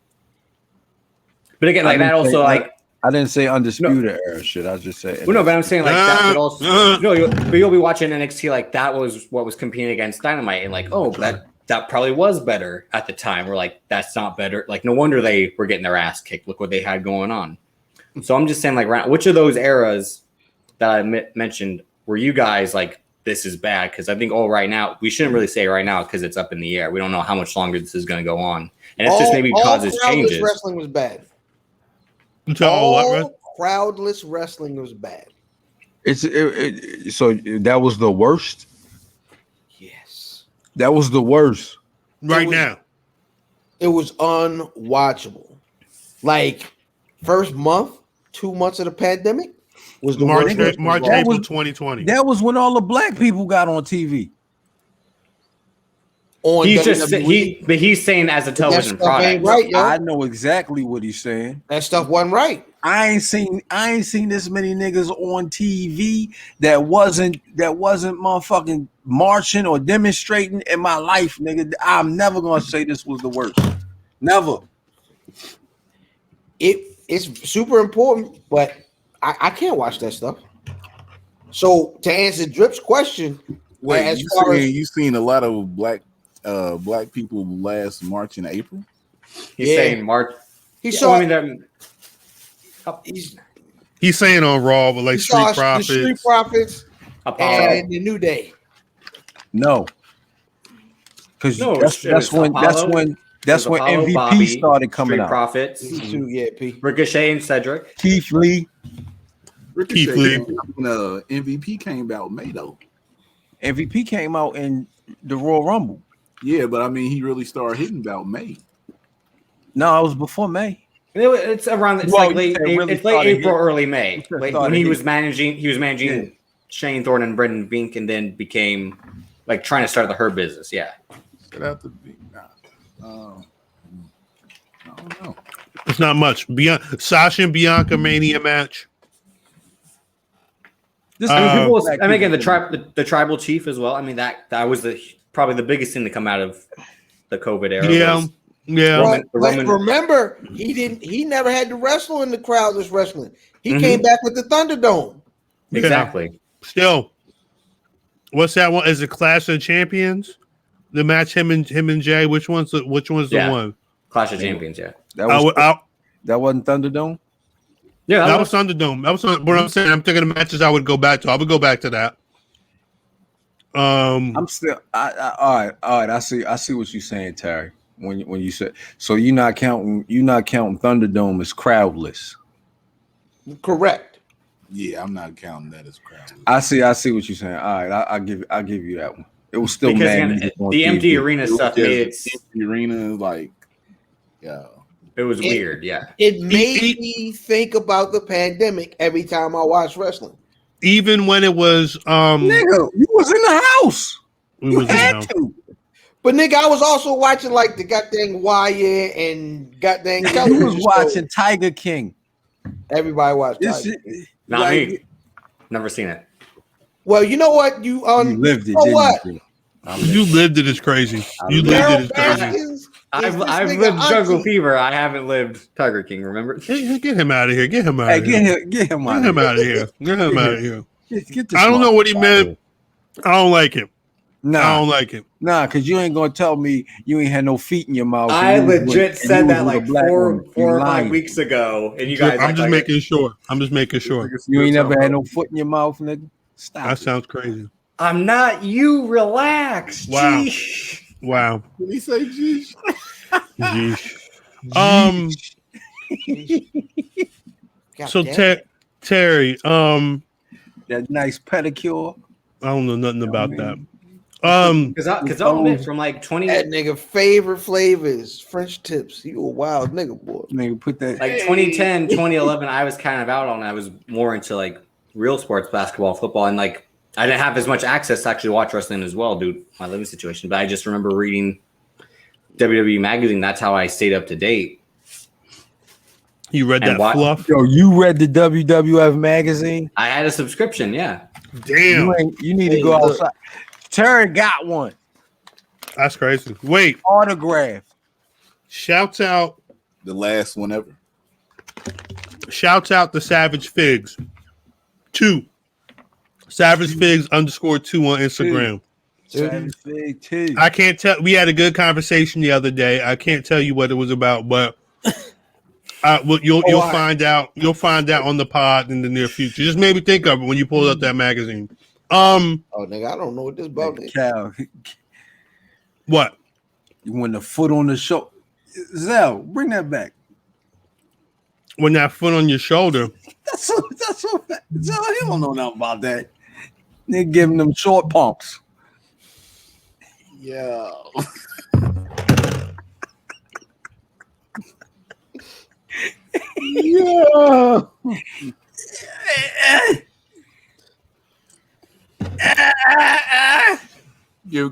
again, like that also, like I didn't say undisputed era shit. I was just saying. Well, no, but I'm saying like that could also, but you'll be watching NXT like that was what was competing against Dynamite, and like, oh, that probably was better at the time. We're like, that's not better. Like, no wonder they were getting their ass kicked. Look what they had going on. So I'm just saying, like, which of those eras that I mentioned were you guys like, this is bad? Because I think right now, we shouldn't really say right now because it's up in the air. We don't know how much longer this is going to go on. And it's just maybe causes changes. Wrestling was bad. Crowdless wrestling was bad. So that was the worst? Yes. That was the worst. Now. It was unwatchable. Like, first month, 2 months of the pandemic was the March, worst. April 2020. That was when all the black people got on TV. He's saying as a television product. Right, yo. I know exactly what he's saying. That stuff wasn't right. I ain't seen this many niggas on TV that wasn't motherfucking marching or demonstrating in my life, nigga. I'm never gonna say this was the worst. Never. It's super important, but I can't watch that stuff. So to answer Drip's question, you seen a lot of black people last March and April? He's saying March. He's saying on Raw, but like Street Profits, and the New Day. No, because that's when MVP Bobby, started coming out. Profits, Ricochet and Cedric, Keith Lee. Ricochet, MVP came out May though. MVP came out in the Royal Rumble. Yeah, but I mean, he really started hitting about May. No, it was before May. It's around. It's Well, like late. really It's late started April, early May. Like when he hitting. was managing. He was managing Shane Thorne and Brendan Bink, and then became like trying to start the Hurt business. Yeah. Shout out to Bink. I don't know. It's not much. Sasha and Bianca Mania match. And again, the tribal chief as well. I mean, that was probably the biggest thing to come out of the COVID era. Yeah. Remember, he never had to wrestle in the crowd that's wrestling. He came back with the Thunderdome. Exactly. Yeah. Still, what's that one? Is it Clash of Champions? The match him and Jay. Which one's the one? Clash of Champions. Yeah. That wasn't Thunderdome. Yeah, that was Thunderdome. That was what I'm saying. I'm thinking of matches I would go back to. I would go back to that. I'm still. All right. I see what you're saying, Terry. When you said so, you're not counting Thunderdome as crowdless. Correct. Yeah, I'm not counting that as crowd. I see what you're saying. All right, I'll give you that one. It was still because mad again, the empty arena stuff made it. The arena, like, yeah, it was weird. Yeah, it made me think about the pandemic every time I watched wrestling. Even when it was, nigga, you was in the house. We was had to. But nigga, I was also watching like the goddamn Wire and goddamn. You was watching Tiger King. Everybody watched Tiger King. Not me. Never seen it. Well, you know what? You lived it. You know what? You lived it. It's crazy. You lived it. It's crazy. I've lived Jungle Fever. I haven't lived Tiger King. Remember? Get him out of here. Get him out of here. Get him out of here. Get him out of here. I don't know what he meant. I don't like it. Nah, I don't like it. Nah, because you ain't gonna tell me you ain't had no feet in your mouth. I legit said that like 4 or 5 weeks ago, and you guys. I'm just making sure. You ain't never had no foot in your mouth, nigga. Stop. That sounds crazy. I'm not. You relax. Wow. Geesh. Wow. Did he say geesh? Geesh. So Terry, that nice pedicure. I don't know nothing about that. Because I'll admit, from like 20, that nigga favorite flavors, French tips. You a wild nigga, boy. Nigga, put that like 2010, 2011. I was kind of out on. I was more into like real sports, basketball, football, and like I didn't have as much access to actually watch wrestling as well, due to my living situation. But I just remember reading WWE magazine. That's how I stayed up to date. You read that fluff? Yo, you read the WWF magazine? I had a subscription. Yeah. Damn. You need to go outside. Terry got one. That's crazy. Wait. Autograph. Shouts out. The last one ever. Shouts out the Savage Figs. 2. Savage Figs _2 on Instagram. Savage Fig 2. I can't tell. We had a good conversation the other day. I can't tell you what it was about, but you'll find out. You'll find out on the pod in the near future. Just maybe think of it when you pull up that magazine. Oh nigga, I don't know what this about. Cal. What? When the foot on the shoulder. Zell, bring that back. When that foot on your shoulder. That's so Zell, he don't know nothing about that. They're giving them short pumps. Yeah. Yeah.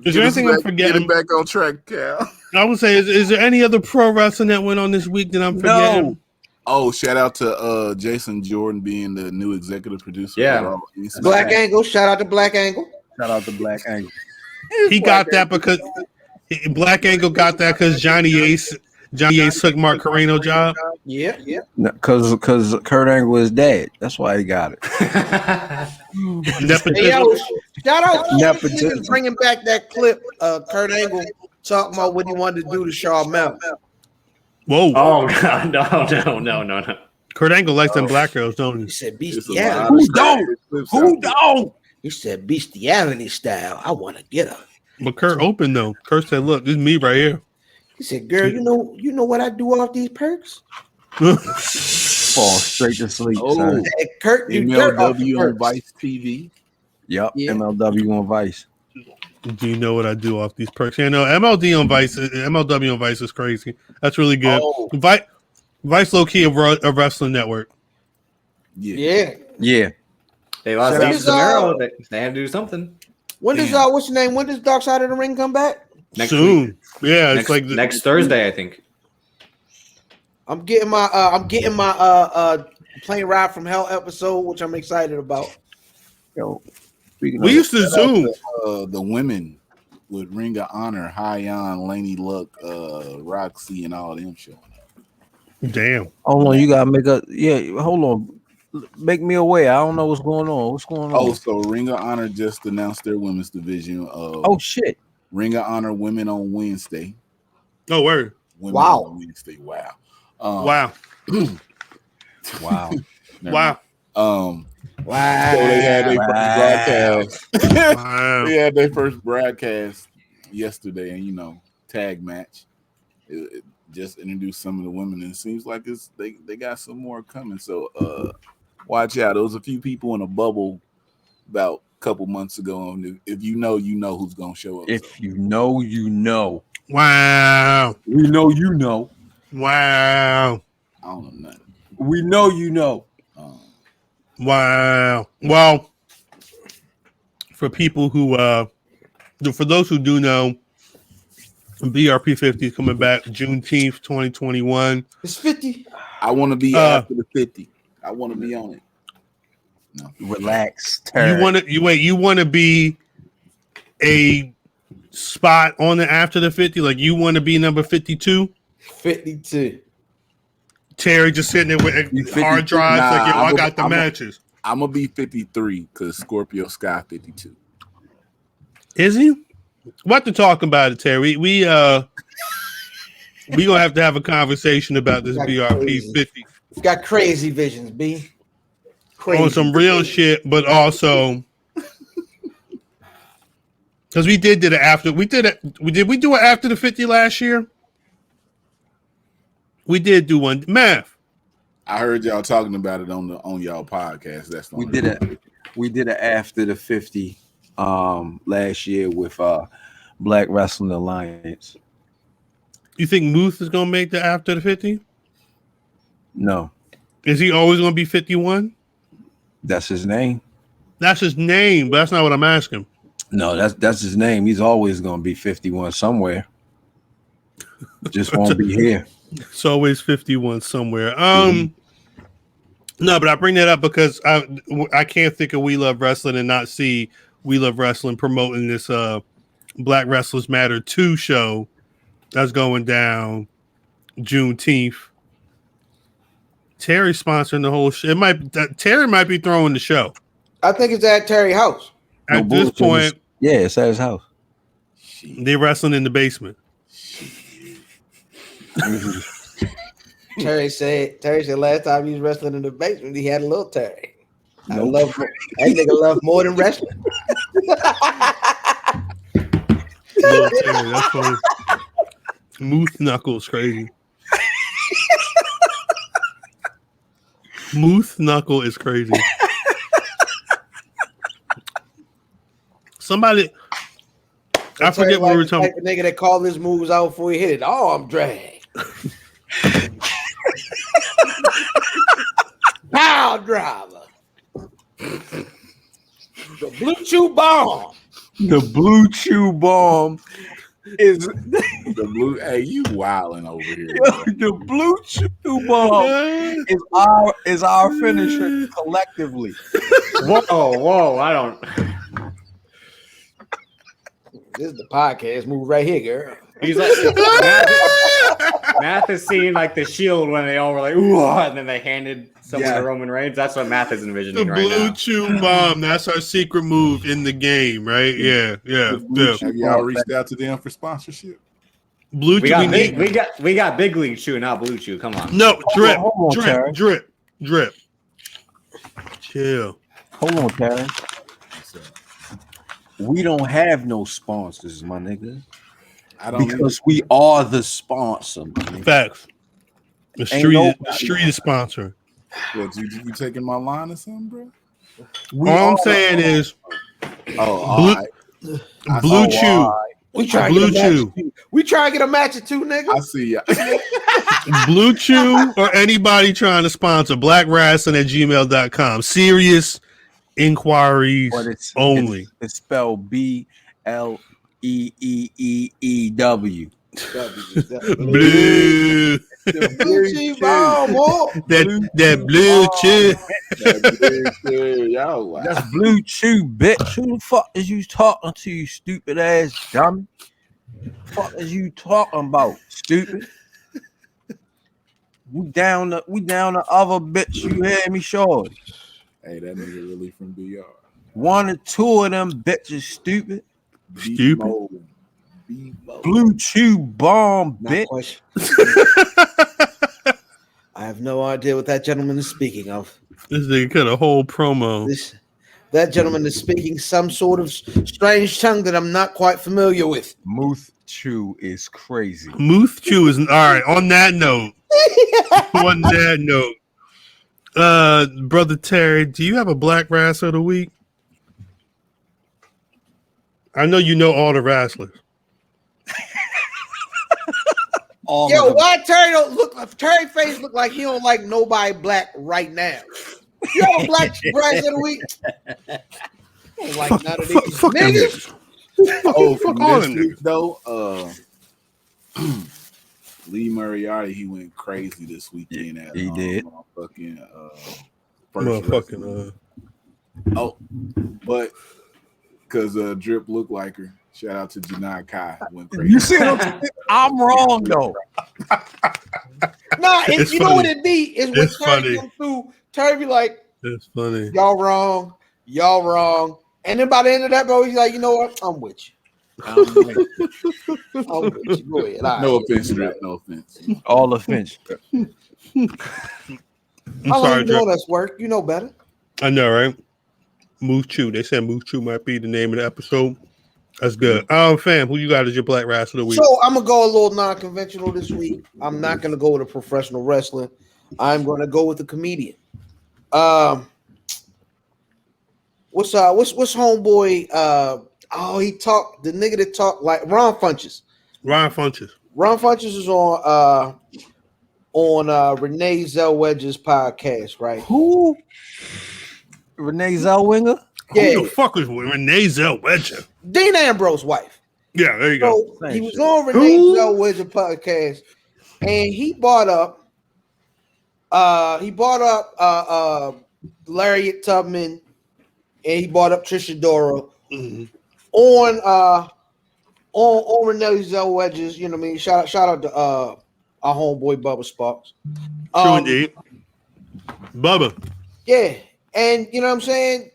Is there anything I'm forgetting? Get back on track, Cal. I would say, is there any other pro wrestling that went on this week that I'm forgetting? No. Oh, shout out to Jason Jordan being the new executive producer. Yeah. Black Angle. Shout out to Black Angle. Shout out to Black Angle. He got that because Black Angle got that because Johnny Ace took Mark Carreno job. Yeah. Because Kurt Angle is dead. That's why he got it. Hey, yo, shout out to bringing back that clip. Kurt Angle talking about what he wanted to do to Shawn Michaels. Whoa! Oh God, no! Kurt Angle likes them black girls, don't he? He said bestiality. Who don't? He said bestiality style. I want to get her. But Kurt opened though. Kurt said, "Look, this is me right here." He said, "Girl, you know what I do off these perks? Fall straight to sleep. Oh, Kurt, MLW on Vice TV. Yep, MLW on Vice. Do you know what I do off these perks? Yeah, no, MLW on Vice is crazy. That's really good. Oh. Vice low key a wrestling network. Yeah. They lost Shout out Ace to- Zamero. They had to do something. When does what's your name? When does Dark Side of the Ring come back? Next Soon. week. Yeah, Next, it's like next Thursday, I think. I'm getting my plane ride from hell episode, which I'm excited about. Yo, we used to Zoom. The women with Ring of Honor, Hyon, Laney Luck, Roxy, and all them showing up. Damn. hold on, you gotta make a hold on. Make me aware. I don't know what's going on. What's going on? Oh, so Ring of Honor just announced their women's division. Oh shit. Ring of Honor women on Wednesday. Oh, word. Women Wow. on Wednesday. Wow. Wow. Wow. Wow. So they had their first broadcast. Wow. They had their first broadcast yesterday, and tag match. It just introduced some of the women, and it seems like they got some more coming. So watch out. There was a few people in a bubble about a couple months ago, and if you know who's gonna show up. If you know, you know. Wow. We know you know. Wow. I don't know nothing. We know you know. Wow. Well, for people who for those who do know, BRP 50 is coming back Juneteenth 2021. It's 50. I want to be after the 50. I want to be on it. No. Relax. You want to be a spot on the after the 50? Like you want to be number 52? 52. Terry just sitting there with hard drives like, yo, I got the matches. I'm gonna be 53 because Scorpio Sky 52. Is he? What to talk about it, Terry? We gonna have to have a conversation about this BRP 50 Got crazy visions, B. Crazy. on some real shit, but also because we did it after we do it after the 50 last year? We did do one. Math. I heard y'all talking about it on y'all podcast. That's the We only did it after the 50 last year with Black Rasslin Alliance. You think Muth is gonna make the after the 50? No, Is he always gonna be 51? that's his name. That's his name, but that's not what I'm asking. No, that's his name. He's always gonna be 51 somewhere. Just won't be here. It's always 51 somewhere. No, but I bring that up because I can't think of We Luv Wrestling and not see We Luv Wrestling promoting this Black Wrestlers Matter 2 show that's going down Juneteenth. Terry sponsoring the whole show. Terry might be throwing the show. I think it's at Terry House. At this point, Yeah, it's at his house. they're wrestling in the basement. Terry said last time he was wrestling in the basement, he had a little Terry. I love that nigga love more than wrestling. Little Terry, that's funny. Moose Knuckles crazy. Moose Knuckle is crazy. Somebody, I forget what we were talking. Like the nigga that called his moves out before he hit it. Oh, I'm drag. Power driver. The Blue Chew Bomb. The Blue Chew Bomb is the blue. Hey, you wilding over here. the Blue Chew Bomb is our finisher collectively. Whoa! I don't. This is the podcast move right here, girl. He's like Math is seeing like the Shield when they all were like, ooh, and then they handed someone to Roman Reigns. That's what Math is envisioning The right now. Blue Chew Bomb. That's our secret move in the game, right? Yeah. Have y'all reached out to them for sponsorship? Blue We Chew. got Big League Chew, not Blue Chew. Come on. No, drip, Hold on, drip. Chill. Hold on, Karen. We don't have no sponsors, my nigga. Because we are the sponsor. Facts. The street is sponsoring. What, you taking my line or something, bro? All I'm saying is, Blue Chew. We try to Blue get a match. Chew. We try to get a match of two, nigga. I see ya. Blue Chew or anybody trying to sponsor blackwrestling@gmail.com. Serious inquiries But it's only. It's spelled BLEEEEW. Blue. Blue Chew bomb, boy. That Blue Chew. Y'all, wow. That's Blue Chew, bitch. Who the fuck is you talking to, you stupid ass dummy? Fuck is you talking about, stupid? We down the other bitch. You hear me, shorty? Hey, that nigga really from BR. One or two of them bitches, stupid. Stupid. Blue Chew bomb, Not bitch. question. I have no idea what that gentleman is speaking of. This nigga cut a whole promo. That gentleman is speaking some sort of strange tongue that I'm not quite familiar with. Muth Chew is crazy. Muth Chew is all right. On that note, Brother Terry, do you have a black wrestler of the week? I know you know all the wrestlers. Yo, why Terry don't look? Terry face look like he don't like nobody black right now. You have a black wrestler of the week? I don't like none of these Fuck them niggas. Oh, Fuck from all this them week, though, Lee Moriarty, he went crazy this weekend. At, he did. Fucking Motherfucking oh, but because Drip looked like her. Shout out to Janai Kai. Went crazy. You see what I'm saying? I'm wrong though. Nah, It's you know funny. what it be? Is when It's Terry funny. come through, Terry be like, That's funny. y'all wrong. And then by the end of that, bro, he's like, you know what? I'm with you. I'm with you. Go ahead. All No right. offense, Drip. No offense. All offense. I'm How long sorry, you Drip. doing us work? You know better. I know, right? Muth Chew. They said Muth Chew might be the name of the episode. That's good. Fam, who you got as your black wrestler of the week? So I'm gonna go a little non-conventional this week. I'm not gonna go with a professional wrestler. I'm gonna go with a comedian. What's homeboy? He talked the nigga that talked like Ron Funches. Ryan Funches. Ron Funches is on Renee Zellweger's podcast, right? Who? Renee Zellweger? Yeah, Who the fuck was Renee Zellweger? Dean Ambrose's wife. Yeah, there you go. So he was on Renee Zellweger's podcast, and he brought up Lariat Tubman, and he brought up Trisha Dora on Renee Zellweger's. You know what I mean? Shout out to our homeboy Bubba Sparks. True indeed. Bubba. Yeah, and you know what I'm saying.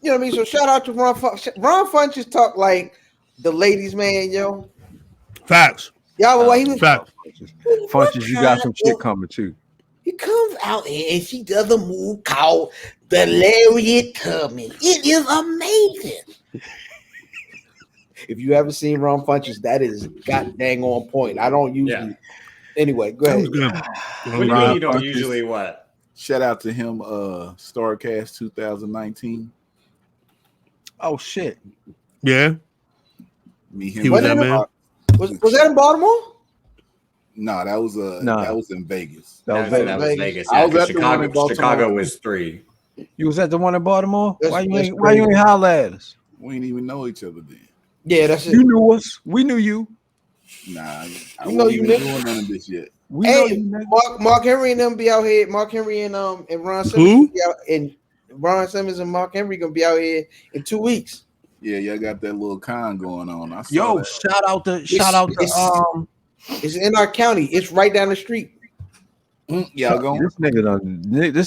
You know what I mean? So shout out to Ron Funches. Ron Funches talk like the ladies' man, yo. Facts. Y'all, he was Facts. Funches, you got some shit coming too. He comes out here and she does a move called the Lariat Tubman. It is amazing. If you ever seen Ron Funches, that is god dang on point. I don't usually. Anyway, go ahead. What do you mean you don't usually what? Shout out to him, Starcast 2019. Oh shit. Yeah. Me, him, He was that man. Was that in Baltimore? No, that was that was in Vegas. That was Vegas. I Yeah, was at the one in Chicago, Baltimore. Chicago was 3. You was at the one in Baltimore? That's Why you ain't crazy. holler at us? We didn't even know each other then. Yeah, that's it. You knew us. We knew you. Nah, I You know wasn't you even niggas. doing none of this yet. We know Hey, you, nigga. Mark Henry and them be out here. Mark Henry and Ron Simmons Who? be out, and Ron Simmons and Mark Henry gonna be out here in 2 weeks. Yeah, y'all got that little con going on. I saw Yo, that. shout out to It's in our county. It's right down the street. Y'all going? this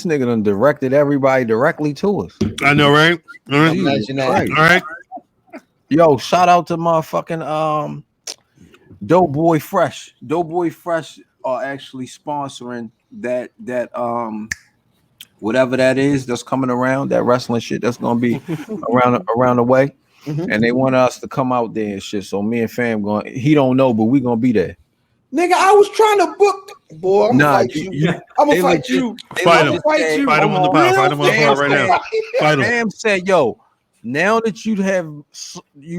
nigga done directed everybody directly to us. I know, right? All right. Imagine that. Right. All right. Yo, shout out to motherfucking Doughboy Fresh. Doughboy Fresh are actually sponsoring that whatever that is that's coming around, that wrestling shit that's gonna be around the way. Mhm. And they want us to come out there and shit. So me and fam going, he don't know, but we gonna be there. Nigga, I was trying to book. Boy, I'm Nah, gonna fight you. I'm gonna fight you. Fight him. Fight you. Fight him on the pod. Fight him on the pod right now. Fight him. Fam said, yo, Now that you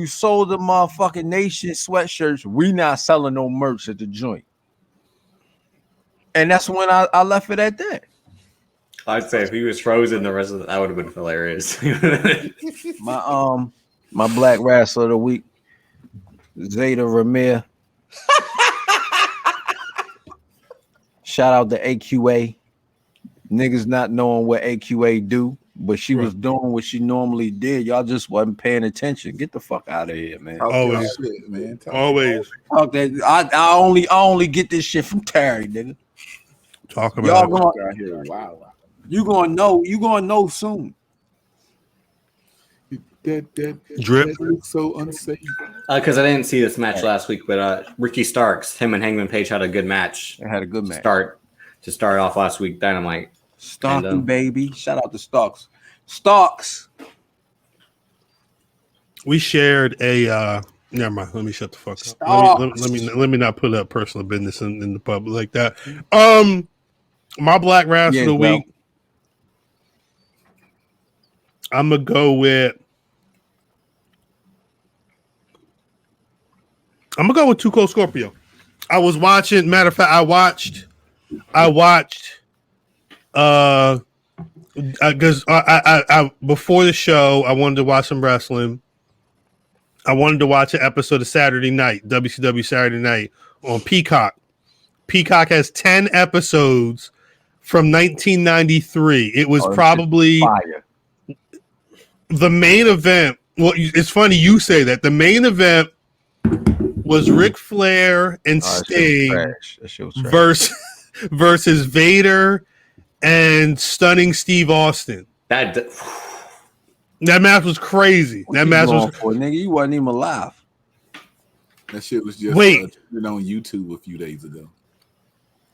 sold the motherfucking Nation sweatshirts, we not selling no merch at the joint. And that's when I left it at that. I'd say if he was frozen, the rest of that would have been hilarious. My Black Wrestler of the Week, Zeta Ramir. Shout out to AQA. Niggas not knowing what AQA do, but she was doing what she normally did. Y'all just wasn't paying attention. Get the fuck out of here, man. Always, shit, man. always. Talk that. I only get this shit from Terry, nigga. Talk Y'all about gonna, out here. Wow. you gonna know soon. That Drip. looks so unsafe. Because I didn't see this match last week, but Ricky Starks, him and Hangman Page had a good match. They had a good match. To start off last week, Dynamite. Starky And, baby. Shout out to Starks. Starks. We shared a never mind. Let me shut the fuck up. Let me not put up personal business in the public like that. My Black Rasslin of the Week. I'm gonna go with Too Cold Scorpio. I was watching. Matter of fact, I watched. Because I before the show, I wanted to watch some wrestling. I wanted to watch an episode of Saturday Night, WCW Saturday Night on Peacock. Peacock has 10 episodes from 1993. It was probably fire. The main event. Well, it's funny you say that. The main event was Ric Flair and Sting versus Vader and Stunning Steve Austin. That match was crazy. That match was nigga. You wasn't even alive. That shit was just on YouTube a few days ago.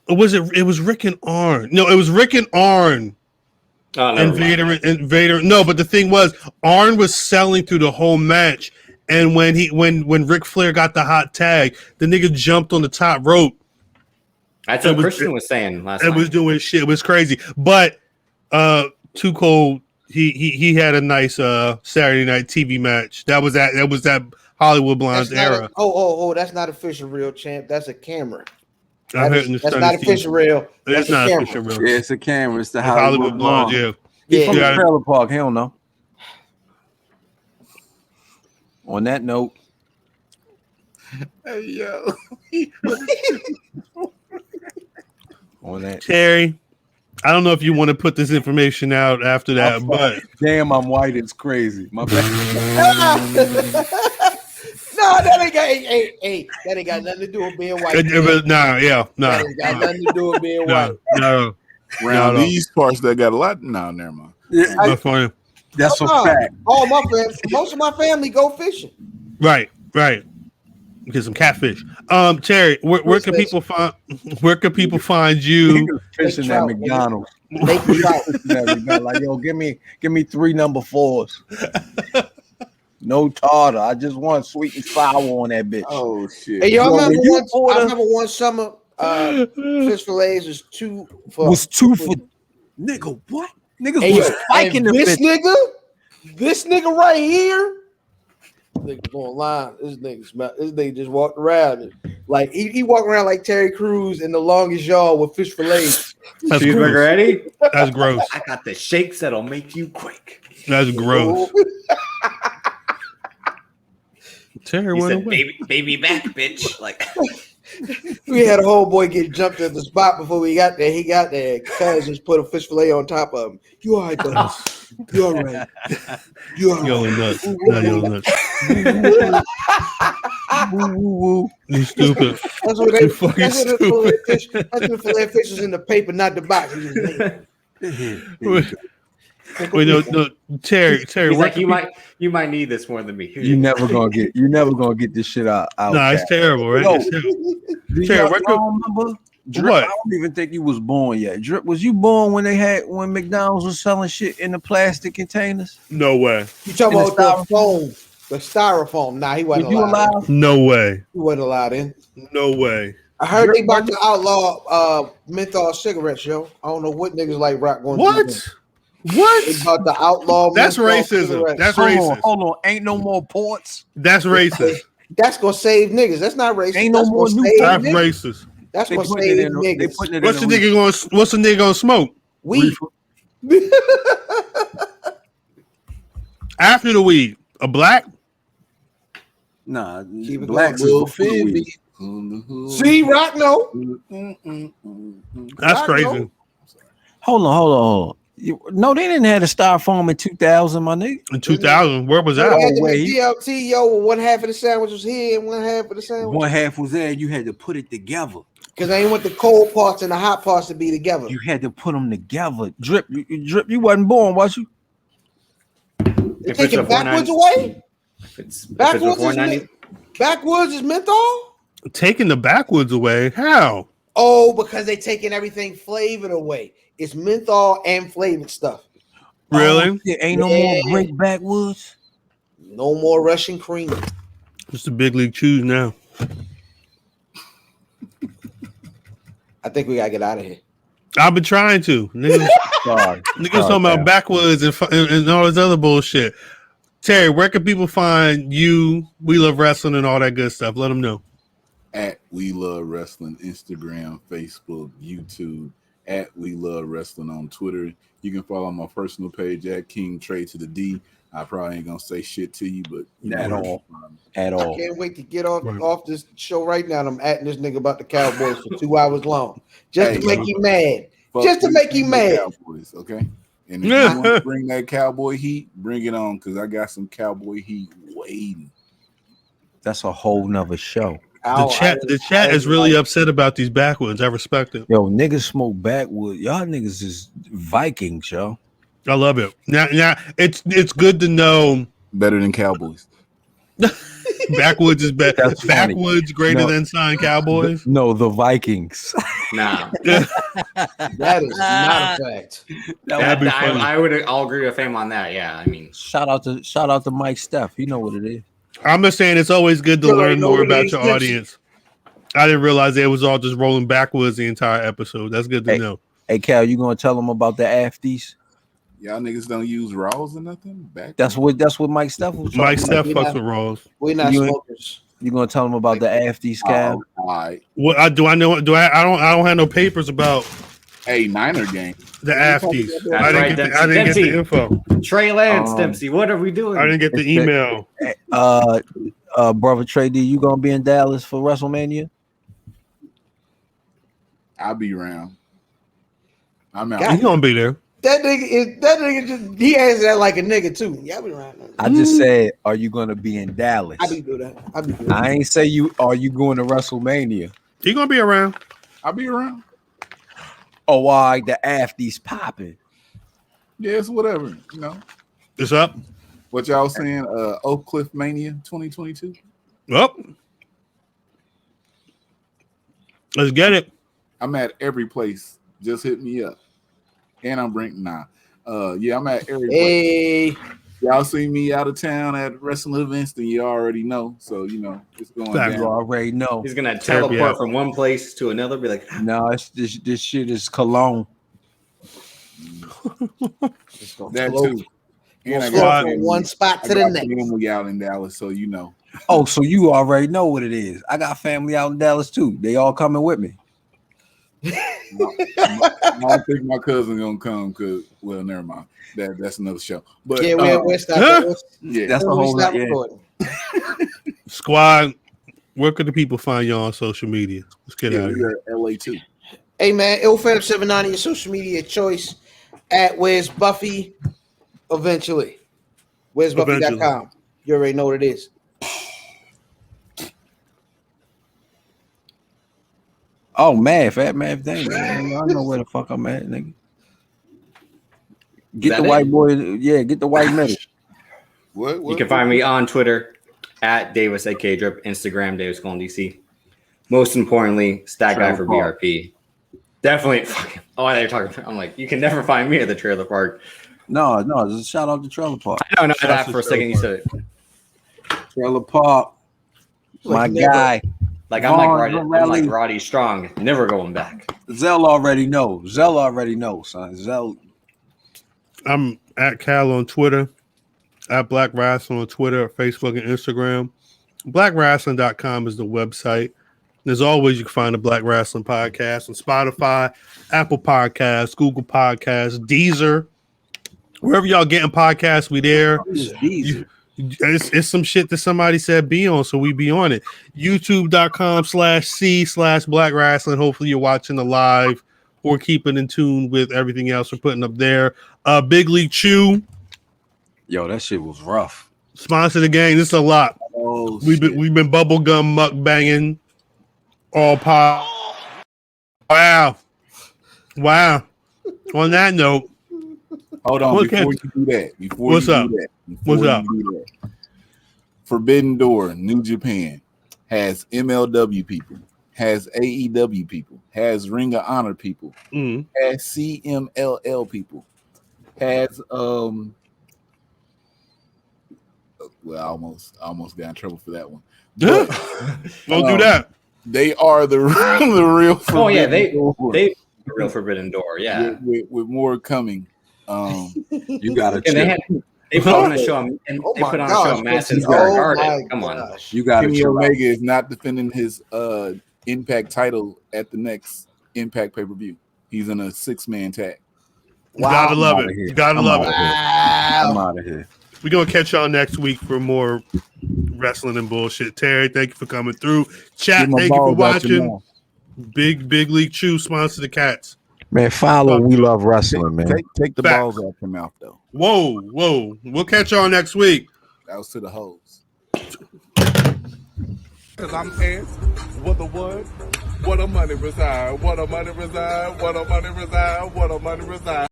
It was Rick and Arn. No, it was Rick and Arn. And Vader. No, but the thing was, Arn was selling through the whole match, and when Ric Flair got the hot tag, the nigga jumped on the top rope. That's what Christian was saying last night. It was doing shit. It was crazy. But Too Cold, he had a nice Saturday night TV match. That was that Hollywood Blondes era. That's not official real champ. That's a camera. That's not official real. It's not official real. Yeah, it's a camera. It's the Hollywood Blondes. Yeah. He's from the trailer park. Hell no. On that note, hey yo. On that, Terry, I don't know if you want to put this information out after that, but damn, I'm white. It's crazy. My bad. No, that ain't got nothing to do with being white. That ain't got nothing to do with being white. No. Around these parts that got a lot. No, never mind. Yeah, that's a fact. Most of my family go fishing. Right. Get some catfish. Terry, where can people find you? Fishing at McDonald's. Like, yo, give me 3 number 4s. No tartar. I just want sweet and sour on that bitch. Oh shit! Hey, y'all remember one summer fish fillets was 2 for nigga. What? Niggas was spiking the this fish. This nigga right here. Nigga going line. This nigga just walked around like he walked around like Terry Crews in the longest yard with fish fillets. That's cheeseburger ready? That's gross. I got the shakes that'll make you quick. That's gross. Terry went away. Baby back, bitch. Like we had a whole boy get jumped at the spot before we got there. He got there. Cuz just put a fish fillet on top of him. You all right, though? You all right? You all right? Yelling nuts. Not yelling nuts. You stupid. That's what they fucking stupid. That's when fillet fish was in the paper, not the box. Wait, no, Terry. He's like, you might need this more than me. You never gonna get this shit out. Nah, it's terrible, right? No. It's terrible. Terry, remember? Drip, what? I don't even think you was born yet. Drip, was you born when McDonald's was selling shit in the plastic containers? No way. You talking about the styrofoam? Nah, he wasn't allowed. No way. He wasn't allowed in. No way. I heard they about to outlaw menthol cigarettes, yo. I don't know what niggas like rock going. What? What? They about to outlaw. That's menthol racism. cigarettes. That's Hold racist. on, hold on. Ain't no more ports. That's racist. That's gonna save niggas. That's not racist. Ain't no That's more gonna new save That's niggas. racist. That's They gonna putting it save in. They niggas. putting it What's the in. nigga going? What's the nigga gonna smoke? Weed. After the weed, a black? Nah, Keep it blacks going, is Will before the feed weed. me. See, Rock, no. That's I crazy. know. Hold on. No, they didn't have the styrofoam in 2000, my nigga. In 2000, where was They that? had to wait. make DLT, yo, one half of the sandwich was here and one half of the sandwich. One half was there. You had to put it together. Because they ain't want the cold parts and the hot parts to be together. You had to put them together. Drip, Drip. You wasn't born, was you? They If it's taking before backwoods 90 away? If it's Backwoods before is, 90, backwoods is menthol? Taking the backwoods away? How? Oh, because they taking everything flavored away. It's menthol and flavored stuff. Really? Oh, shit, ain't no more great backwoods. No more Russian cream. It's the big league chews now. I think we gotta get out of here. I've been trying to. Niggas talking about backwoods and all this other bullshit. Terry, where can people find you, We Luv Wrestling, and all that good stuff? Let them know. At We Luv Wrestling, Instagram, Facebook, YouTube. At We Luv Wrestling on Twitter. You can follow my personal page at King Trey to the D. I probably ain't gonna say shit to you, but At all. At I all. can't wait to get off this show right now. And I'm atting this nigga about the Cowboys for 2 hours long. Just to make you mad. Just to make you mad. Cowboys, okay? And if you want to bring that cowboy heat, bring it on, because I got some cowboy heat waiting. That's a whole nother show. The chat is really upset about these backwoods. I respect it. Yo, niggas smoke backwood. Y'all niggas is Vikings, yo. I love it. Now it's good to know. Better than Cowboys. Backwoods is better. That's funny. Backwoods greater than signed Cowboys. No, the Vikings. nah. That is not a fact. That'd be funny. I'll agree with him on that. Yeah, I mean, Shout out to Mike Steph. You know what it is. I'm just saying it's always good to You learn know more what it about is, your Nipsey. audience. I didn't realize it was all just rolling backwards the entire episode. That's good to know. Hey Cal, you gonna tell them about the afties? Y'all niggas don't use Raws or nothing? That's what Mike Steph was talking Mike about. Steph fucks with Raws. We're not You ain't- smokers. You gonna tell them about the afties, Cal? All right. What I don't have no papers about Hey, Niner game. the afties. That's I didn't right, get the Dempsey. info. Trey Lance, Dempsey, what are we doing? I didn't get the It's email. Brother Trey D, you gonna be in Dallas for WrestleMania? I'll be around. I'm out. God. He's gonna be there. That nigga just he answered that like a nigga too. Yeah, I be around. I just said, are you gonna be in Dallas? I be do that. I ain't say are you going to WrestleMania? He's gonna be around. I'll be around. Oh, why the afties popping? Yeah, it's whatever. You know. It's up. What y'all saying? Oak Cliff Mania 2022. Well, let's get it. I'm at every place. Just hit me up. And I'm bringing I'm at every place. Hey, Y'all see me out of town at wrestling events, then you already know. So it's going Fact. You down. already know. He's gonna Therapy teleport out. from one place to another. Be like, No, it's this shit is cologne. it's gonna That flow. too. And I Flow got from one spot I to the got next. family out in Dallas, so you know. Oh, so you already know what it is. I got family out in Dallas too. They all coming with me. I don't think my cousin gonna come because never mind. That's another show. But Yeah, we're stopping. yeah, That's the whole recording. Squad, where could the people find y'all on social media? Let's get out of here. we're at LA too. Hey man, IlFan79, your social media choice at Where's Buffy. Eventually, Where's Buffy.com. You already know what it is. Oh, Fat Math, dang, man. I know where the fuck I'm at, nigga. Get the white boy, get the white middle. What? you can find me on Twitter at Davis AK Drip, Instagram Davis Golden DC. Most importantly, Stat Guy for BRP. Definitely. They're talking. I'm like, you can never find me at the trailer park. No, just shout out to Trailer Park. I don't know that for a second. You said it. Trailer Park, my Like guy. Like I'm like Vaughn, Roddy, I'm Rally. like Roddy Strong, never going back. Zell already knows, son. Zell. I'm at Cal on Twitter, at Black Rasslin on Twitter, Facebook, and Instagram. BlackRasslin.com is the website. And as always, you can find the Black Rasslin Podcast on Spotify, Apple Podcasts, Google Podcasts, Deezer. Wherever y'all getting podcasts, we there. It's some shit that somebody said be on, so we be on it. YouTube.com/C/Black Rasslin. Hopefully you're watching the live or keeping in tune with everything else we're putting up there. Big League Chew. Yo, that shit was rough. Sponsor the gang. This is a lot. Oh, we've been bubblegum mukbanging all pod. Wow. On that note, hold on. Before you do that, What's up? Forbidden Door, New Japan has MLW people, has AEW people, has Ring of Honor people, has CMLL people, has well, I almost got in trouble for that one. Don't do that. They are the real Forbidden Oh yeah, they Door. the real Forbidden Door. Yeah, with more coming. You gotta and chill. they put on a show, and they put on a show. Madison Square Garden. Come on, You gotta Kenny chill. Omega is not defending his Impact title at the next Impact pay-per-view. He's in a 6-man tag. You gotta love it. You gotta love it. I'm out of here. We're gonna catch y'all next week for more wrestling and bullshit. Terry, thank you for coming through. Chat, thank you for watching. Big League Chew sponsor the Cats. Man, follow We Luv Wrestling, man. Take the Facts. balls out your mouth, though. Whoa. We'll catch y'all next week. That was to the hoes. Cause I'm asked, what the what? What a money reside, what a money reside, what a money reside, what a money reside.